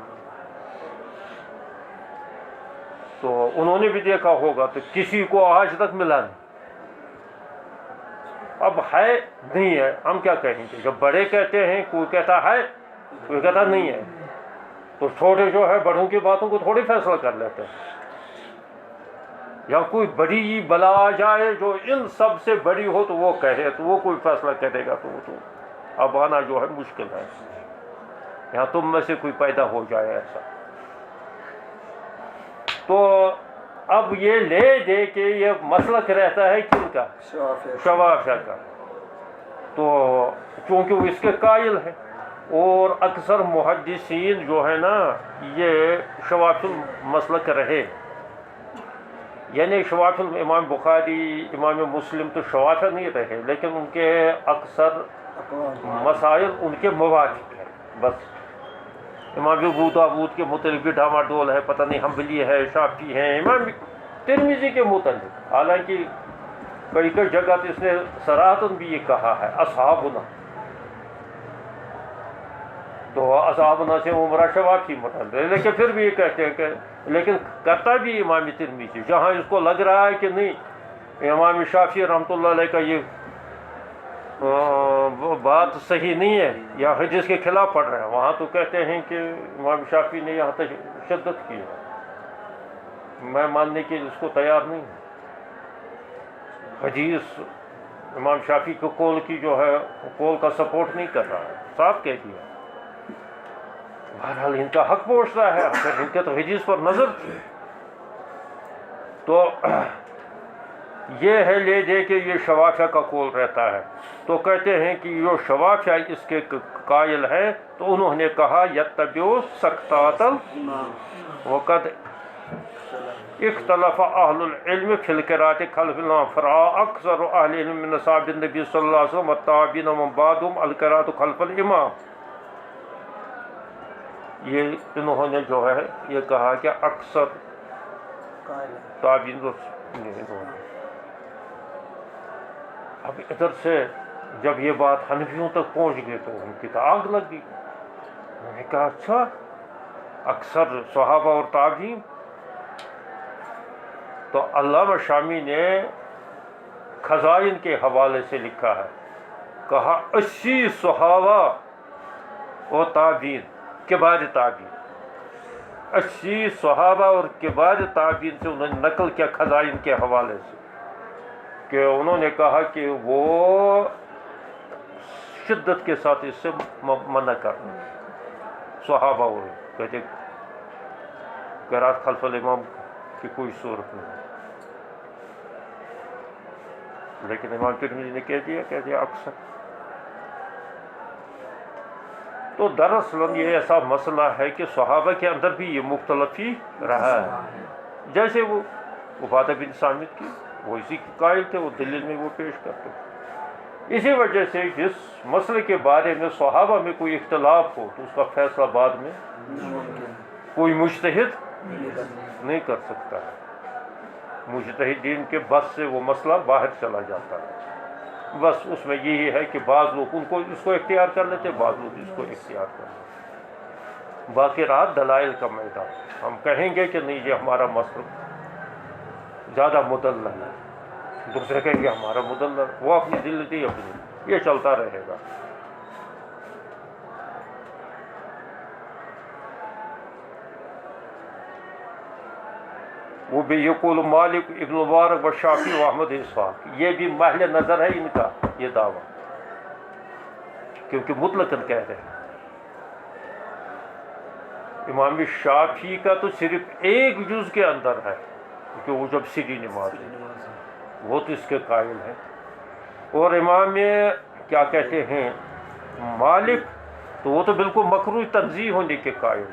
تو انہوں نے بھی دیکھا ہوگا، تو کسی کو آج تک ملا نہیں. اب ہے نہیں ہے، ہم کیا کہیں گے؟ جب بڑے کہتے ہیں، کوئی کہتا ہے کوئی کہتا نہیں ہے، تو چھوٹے جو ہے بڑوں کی باتوں کو تھوڑی فیصلہ کر لیتے ہیں. یا کوئی بڑی بلا آ جائے جو ان سب سے بڑی ہو تو وہ کہے، تو وہ کوئی فیصلہ کرے گا، تو وہ تو اب آنا جو ہے مشکل ہے. یہاں تم میں سے کوئی پیدا ہو جائے ایسا. تو اب یہ لے دے کہ یہ مسلک رہتا ہے کن کا؟ شوافیہ کا. تو چونکہ وہ اس کے قائل ہیں، اور اکثر محدثین جو ہے نا یہ شوافی مسلک رہے. یعنی شوافی، امام بخاری، امام مسلم تو شوافی نہیں رہے، لیکن ان کے اکثر مسائل ان کے موافق ہیں. بس امام ابو داؤد کے متعلق بھی ڈاما ڈول ہے، پتہ نہیں حنبلی ہے، شافعی ہیں. امام ترمذی کے متعلق حالانکہ کئی جگہ تو اس نے صراحتاً بھی یہ کہا ہے اصحابنا، تو اصحابنا سے عمرہ شوافی متعلق، لیکن پھر بھی یہ کہتے ہیں کہ لیکن کرتا بھی امام ترمذی جہاں اس کو لگ رہا ہے کہ نہیں امام شافعی رحمۃ اللہ علیہ کا یہ بات صحیح نہیں ہے یا حدیث کے خلاف پڑھ رہے ہیں، وہاں تو کہتے ہیں کہ امام شافعی نے یہاں تک شدت کی ہے. میں ماننے کے اس کو تیار نہیں ہوں. حدیث امام شافعی کو قول کی جو ہے قول کا سپورٹ نہیں کر رہا ہے، صاف کہہ دیا. بہرحال ان کا حق پہنچتا ہے، ان کے تو حدیث پر نظر تھی. تو یہ ہے لے دے کہ یہ شوافیہ کا قول رہتا ہے. تو کہتے ہیں کہ جو شوافیہ اس کے قائل ہے، تو انہوں نے کہا یتبعوا سکتات وقد اختلف اہل العلم فی القراءۃ خلف الامام، فرأى اکثر اہل علم من اصحاب النبی صلی اللہ علیہ وسلم والتابعین ومن بعدهم القراءۃ خلف الامام. یہ انہوں نے جو ہے یہ کہا کہ اکثر تابعین. اب ادھر سے جب یہ بات حنفیوں تک پہنچ گئی تو ان کی تو آگ لگ گئی. انہوں نے کہا اچھا اکثر صحابہ اور تابعین. تو علامہ شامی نے خزائن کے حوالے سے لکھا ہے، کہا 80 صحابہ اور تابعین، کبار تابعین، 80 صحابہ اور کبار تابعین سے انہوں نے نقل کیا خزائن کے حوالے سے کہ انہوں نے کہا کہ وہ شدت کے ساتھ اس سے منع کرنا. صحابہ اور کہتے قرات خلف الامام کی کوئی صورت نہیں. لیکن امام ترمذی نے کہہ دیا اکثر. تو دراصل یہ ایسا مسئلہ ہے کہ صحابہ کے اندر بھی یہ مختلف ہی رہا ہے. جیسے وہ عبادہ بن صامت کی، وہ اسی کے قائل تھے، وہ دلیل میں وہ پیش کرتے. اسی وجہ سے جس مسئلے کے بارے میں صحابہ میں کوئی اختلاف ہو تو اس کا فیصلہ بعد میں کوئی مجتہد نہیں کر سکتا ہے. مجتہدین کے بس سے وہ مسئلہ باہر چلا جاتا ہے. بس اس میں یہی ہے کہ بعض لوگ ان کو اس کو اختیار کر لیتے، بعض لوگ اس کو اختیار کر لیتے. باقی رات دلائل کا میدان. ہم کہیں گے کہ نہیں یہ ہمارا مسئلہ زیادہ مدلل ہے، دوسرے کہیں گے ہمارا مدلل، وہ اپنی دلتی اپنی، یہ چلتا رہے گا. وہ بھی یقول مالک ابن مبارک و شافعی و احمد اسحاق، یہ بھی محل نظر ہے ان کا یہ دعویٰ، کیونکہ مطلقاً کہہ رہے ہیں. امام شافعی کا تو صرف ایک جز کے اندر ہے، کیونکہ وہ جب سری نماز ہے وہ تو اس کے قائل ہیں. اور امام کیا کہتے ہیں مالک، تو وہ تو بالکل مکروہ تنزیہ ہونے کے قائل.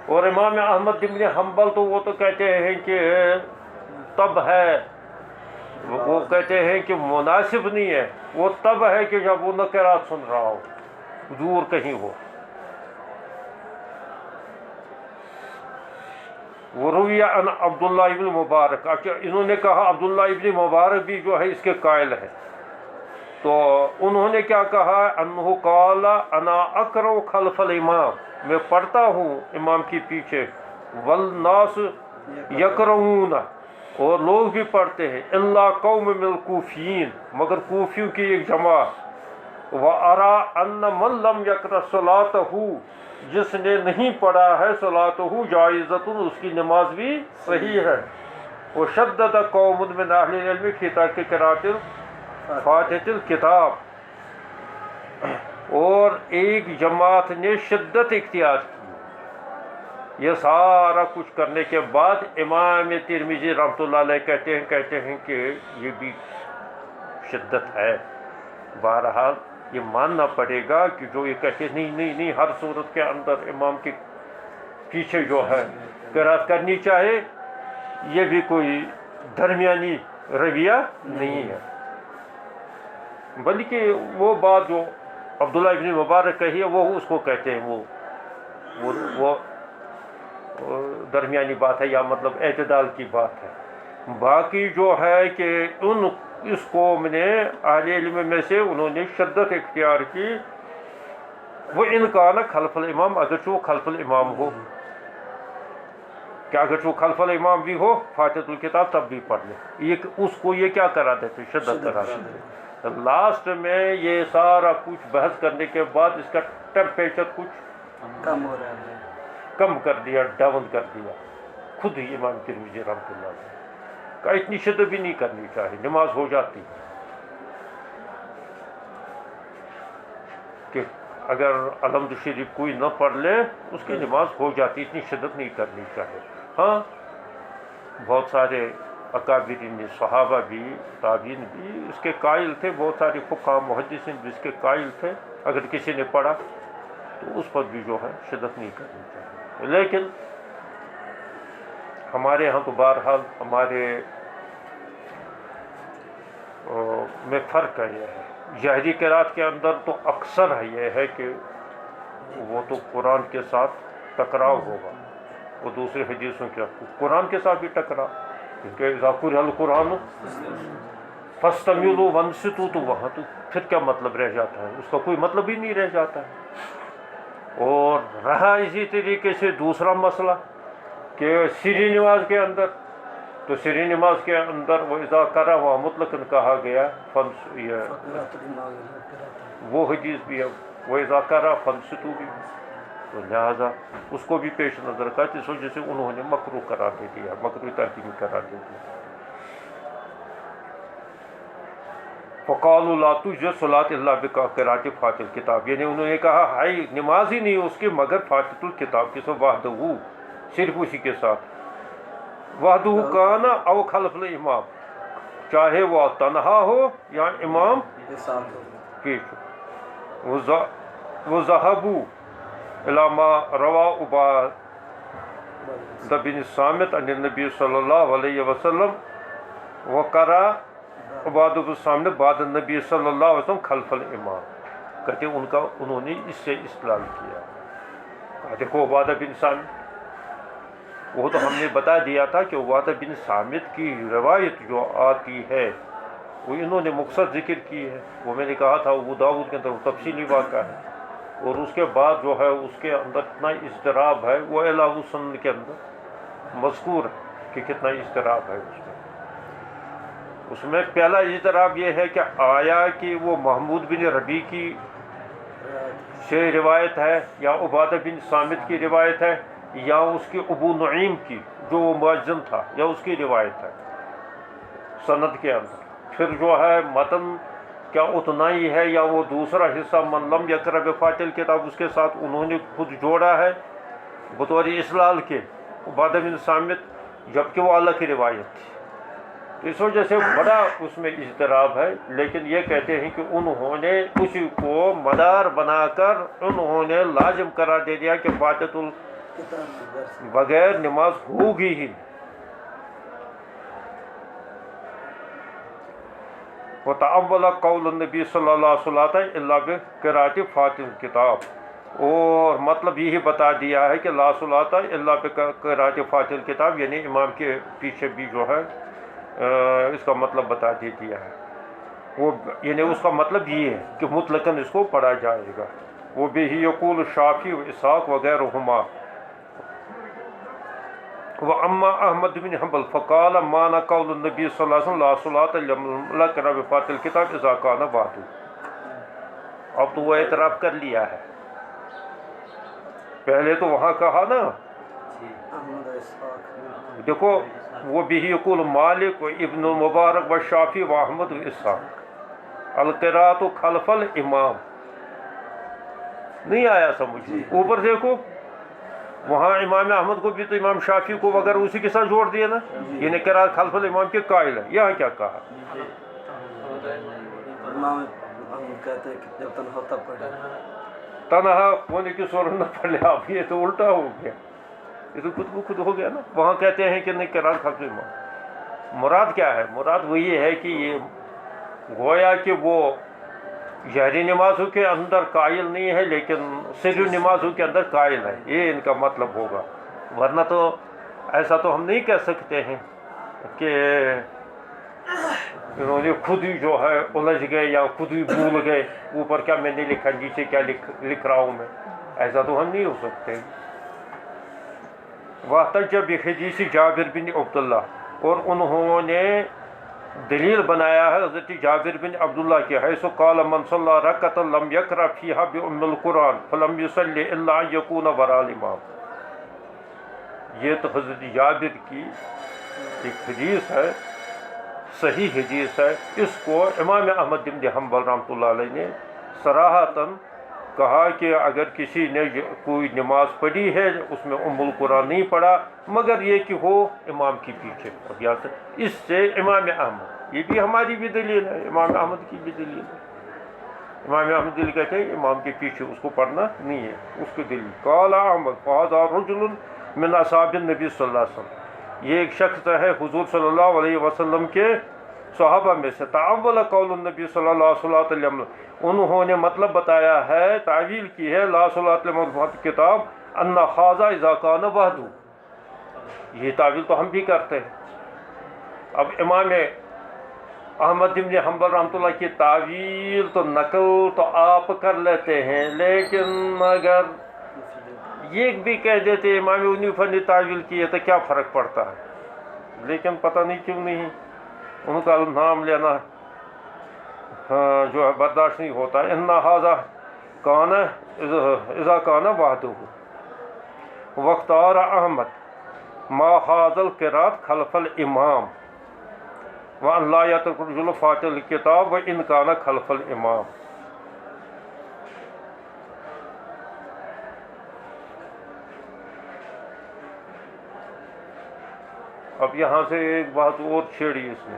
اور امام احمد بن حنبل تو وہ تو کہتے ہیں کہ تب ہے وہ کہتے ہیں کہ مناسب نہیں ہے، وہ تب ہے کہ جب وہ نہ قرات سن رہا ہو، دور کہیں ہو. وہ رویہ عن عبداللہ ابن مبارک، اچھا انہوں نے کہا عبداللہ ابن مبارک بھی جو ہے اس کے قائل ہے. تو انہوں نے کیا کہا، انہ قال انا اقرأ خلف الامام، میں پڑھتا ہوں امام کے پیچھے، والناس یقرؤون، اور لوگ بھی پڑھتے ہیں، الا قوم من الکوفیین، مگر کوفیوں کی ایک جماعت. وَأَرَىٰ أَنَّ مَن لَّمْ يَقْرَأْ صَلَاتَهُ، جس نے نہیں پڑھا ہے صلاتہ جائزۃ، اس کی نماز بھی صحیح ہے. وشدد قوم من اہل العلم فی ترک قراءۃ فاتحۃ الکتاب، اور ایک جماعت نے شدت اختیار کی. یہ سارا کچھ کرنے کے بعد امام ترمذی رحمۃ اللہ علیہ کہتے ہیں کہ یہ بھی شدت ہے. بہرحال یہ ماننا پڑے گا کہ جو یہ کہتے ہیں نہیں ہر صورت کے اندر امام کے پیچھے جو ہے قرات کرنی چاہے، یہ بھی کوئی درمیانی رویہ نہیں ہے. بلکہ وہ بات جو عبداللہ ابن مبارک کہی ہے وہ اس کو کہتے ہیں وہ درمیانی بات ہے، یا مطلب اعتدال کی بات ہے. باقی جو ہے کہ اس قوم نے اہل علم میں سے انہوں نے شدت اختیار کی. وہ انکان خلف الامام، اگرچہ وہ خلف الامام ہو، کہ اگرچہ وہ خلف الامام بھی ہو فاتحۃ الکتاب تب بھی پڑھ لے. اس کو یہ کیا کرا دیتے، شدت کرا دیتے. لاسٹ میں یہ سارا کچھ بحث کرنے کے بعد اس کا ٹیمپریچر کچھ کم ہو رہا ہے، کم کر دیا، ڈاؤن کر دیا. خود ہی امام ترمذی رحمۃ اللہ علیہ کا اتنی شدت بھی نہیں کرنی چاہیے، نماز ہو جاتی. کہ اگر الحمد شریف کوئی نہ پڑھ لے اس کی نماز ہو جاتی، اتنی شدت نہیں کرنی چاہیے. ہاں بہت سارے اکابرین صحابہ بھی تابعین بھی اس کے قائل تھے، بہت سارے فقہاء محدثین بھی اس کے قائل تھے. اگر کسی نے پڑھا تو اس پر بھی جو ہے شدت نہیں کرنی چاہیے. لیکن ہمارے ہاں تو بہرحال ہمارے میں فرق ہے. یہ ہے جہری قرات کے اندر تو اکثر ہے یہ ہے کہ وہ تو قرآن کے ساتھ ٹکراؤ ہوگا، وہ دوسرے حدیثوں کے قرآن کے ساتھ بھی ٹکراؤ، کیونکہ اذا قرئ القرآن فاستمعوا وانصتوا، تو وہاں تو پھر کیا مطلب رہ جاتا ہے، اس کا کوئی مطلب ہی نہیں رہ جاتا ہے. اور رہا اسی طریقے سے دوسرا مسئلہ کہ سری نماز کے اندر، تو سری نماز کے اندر وہ اذا قرأ وہاں مطلقاً کہا گیا، وہ حدیث بھی ہے وہ اذا قرأ فانصتوا بھی، تو لہٰذا اس کو بھی پیش نظر رکھا. اس وجہ سے انہوں نے مکروہ قرار دے دیا، مکروہ تحریمی قرار دے دیا. فقالوا لا تجزئ صلاۃ الا بقراءۃ فاتحۃ الکتاب، یعنی انہوں نے کہا ہائی نماز ہی نہیں اس کی مگر فاتحۃ الکتاب کے ساتھ، وحدہ، صرف اسی کے ساتھ. وحدہ کان او خلف الامام، چاہے وہ تنہا ہو یا امام پیچھے. وذهبوا الى ما روى عبادة بن الصامت عن النبي صلی اللہ علیہ وسلم، وقرأ عبادة بن الصامت بعد النبی صلی اللہ علیہ وسلم خلف الامام. کہتے ہیں انہوں نے اس سے استدلال کیا. دیکھو عبادہ بن صامت، وہ تو ہم نے بتا دیا تھا کہ عبادہ بن صامت کی روایت جو آتی ہے وہ انہوں نے مختصر ذکر کی ہے. وہ میں نے کہا تھا ابو داؤد کے اندر وہ تفصیلی واقعہ ہے، اور اس کے بعد جو ہے اس کے اندر اتنا اضطراب ہے، وہ اعلام السنن کے اندر مذکور ہے کہ کتنا اضطراب ہے اس میں. پہلا اضطراب یہ ہے کہ آیا کہ وہ محمود بن ربیع کی سے روایت ہے یا عبادہ بن صامت کی روایت ہے، یا اس کی ابو نعیم کی جو مؤذن تھا یا اس کی روایت ہے سند کے اندر. پھر جو ہے متن کیا اتنا ہی ہے یا وہ دوسرا حصہ من لم یقرأ بفاتحۃ الکتاب اس کے ساتھ انہوں نے خود جوڑا ہے بطور اصلال کے عبادہ بن صامت، جبکہ وہ اللہ کی روایت تھی. تو اس وجہ سے بڑا اس میں اضطراب ہے. لیکن یہ کہتے ہیں کہ انہوں نے اسی کو مدار بنا کر انہوں نے لازم قرار دے دیا کہ فاتحۃ بغیر نماز ہوگی ہی. وتأول قول النبی صلی اللہ علیہ وسلم الا بقراءۃ فاتحۃ الکتاب، اور مطلب یہی بتا دیا ہے کہ لا صلاۃ الا بقراءۃ فاتحۃ الکتاب، یعنی امام کے پیچھے بھی جو ہے اس کا مطلب بتا دیا ہے وہ، یعنی اس کا مطلب یہ ہے کہ مطلقاً اس کو پڑھا جائے گا. وہ بھی یقول الشافعی و اسحاق وغیرہما. وأما أحمد بن حنبل فقال معنى قول النبي صلى الله عليه وسلم لا صلاة لمن لا يقرأ بفاتحة الكتاب إذا كان وحده. اب تو وہ اعتراف کر لیا ہے، پہلے تو وہاں کہا نا، دیکھو وہ بھی یقول مالک و ابن مبارک و شافعی و احمد و اسحاق القراءۃ خلف الامام. نہیں آیا سمجھ؟ اوپر دیکھو وہاں امام احمد کو بھی تو امام شافعی کو وغیرہ اسی کے ساتھ جوڑ دیا نا، یعنی قراءت خلف الامام کے قائل ہے. یہاں کیا کہا؟ امام کہتے ہیں کہ جب تنہا ہوتا پڑھے، تنہا ہونے کی صورت نہ پڑھے. آپ یہ تو الٹا ہو گیا، یہ تو خود کو خود ہو گیا نا. وہاں کہتے ہیں کہ نہیں قراءت خلف الامام. مراد کیا ہے؟ مراد وہی ہے کہ یہ گویا کہ وہ جہری نمازوں کے اندر قائل نہیں ہے لیکن سری نمازوں کے اندر قائل ہے، یہ ان کا مطلب ہوگا. ورنہ تو ایسا تو ہم نہیں کہہ سکتے ہیں کہ انہوں نے خود ہی جو ہے الجھ گئے یا خود ہی بھول گئے اوپر کیا میں نے لکھا نیچے کیا لکھ رہا ہوں میں. ایسا تو ہم نہیں ہو سکتے. واحتج بحدیث جابر بن عبداللہ، اور انہوں نے دلیل بنایا ہے حضرت جابر بن عبداللہ کے، حیث قال من صلی رکعۃ لم یقرأ فیہا بأم القرآن فلم یصلی الا ان یکون وراء الامام. یہ تو حضرت جابر کی ایک حدیث ہے، صحیح حدیث ہے. اس کو امام احمد بن حنبل رحمۃ اللہ علیہ نے صراحتاً کہا کہ اگر کسی نے کوئی نماز پڑھی ہے اس میں ام القرآن نہیں پڑھا مگر یہ کہ ہو امام کی پیچھے. اب یہاں سے اس سے امام احمد، یہ بھی ہماری بھی دلیل ہے، امام احمد کی بھی دلیل ہے. امام احمد دلیل کہتے ہیں امام کے پیچھے اس کو پڑھنا نہیں ہے، اس کی دلیل. قال احمد فهذا رجل من اصحاب النبی صلی اللہ علیہ وسلم، یہ ایک شخص ہے حضور صلی اللہ علیہ وسلم کے صحابہ میں سے. تعول قول النبی صلی اللہ علیہ وسلم، انہوں نے مطلب بتایا ہے، تعویل کی ہے لا صلاۃ لمن فاتحۃ الکتاب ان هذا اذا كان وحده. یہ تعویل تو ہم بھی کرتے ہیں. اب امام احمد بن حنبل رحمۃ اللہ کی تعویل تو نقل تو آپ کر لیتے ہیں، لیکن اگر یہ بھی کہہ دیتے امام حنیفہ نے تعویل کی ہے تو کیا فرق پڑتا ہے. لیکن پتہ نہیں کیوں نہیں ان کا نام لینا جو ہے برداشت نہیں ہوتا. ان هذا کان اذا کان وحده. واختار احمد ما هذا القراءۃ خلف الامام وان لا يترك الرجل فاتحة الكتاب وان كان خلف الامام. اب یہاں سے ایک بات اور چھیڑی اس نے،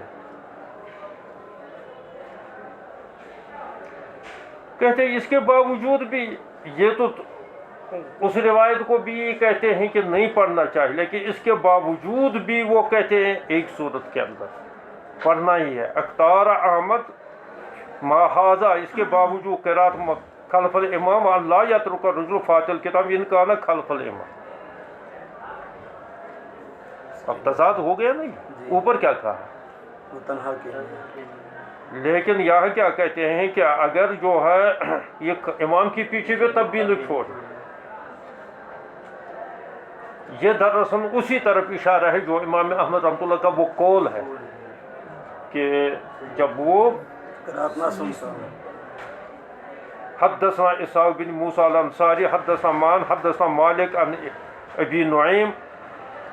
کہتے ہیں اس کے باوجود بھی یہ تو اس روایت کو بھی یہ کہتے ہیں کہ نہیں پڑھنا چاہیے، لیکن اس کے باوجود بھی وہ کہتے ہیں ایک صورت کے اندر پڑھنا ہی ہے. اختار احمد ما هذا، اس کے باوجود قراءت خلف الامام اللہ یترک الرجل فاتحۃ الکتاب ان کان خلف الامام. اب تضاد ہو گیا نہیں. اوپر کیا کہا؟ وہ تنہا کے لیے. لیکن یہاں کیا کہتے ہیں کہ اگر جو ہے یہ امام کی پیچھے بھی تب بھی نہ چھوڑ. یہ دراصل اسی طرف اشارہ ہے جو امام احمد رحمۃ اللہ کا وہ قول ہے کہ جب وہ قرأت نہ سنتا حدثنا اسحاق بن موسیٰ الانصاری حدثنا مان حدثنا مالک عن ابی نعیم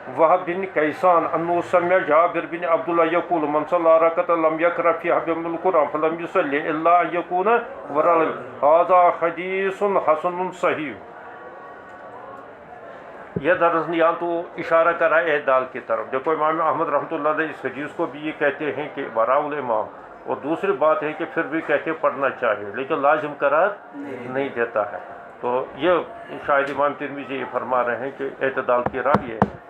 وهب بن کیسان انه سمع جابر بن عبداللہ یقول من صلی رکعۃ لم یقرأ فیہا بأم القرآن فلم یصلی الا ان یکون وراء هذا حدیث حسن صحیح. یہ دراصل یہاں تو اشارہ کرا ہے اعتدال کی طرف. دیکھو امام احمد رحمۃ اللہ علیہ اس حدیث کو بھی یہ کہتے ہیں کہ وراء الامام، اور دوسری بات ہے کہ پھر بھی کہتے پڑھنا چاہیے لیکن لازم قرار نہیں دیتا ہے. تو یہ شاید امام ترمذی یہ فرما رہے ہیں کہ اعتدال کی راہ یہ ہے.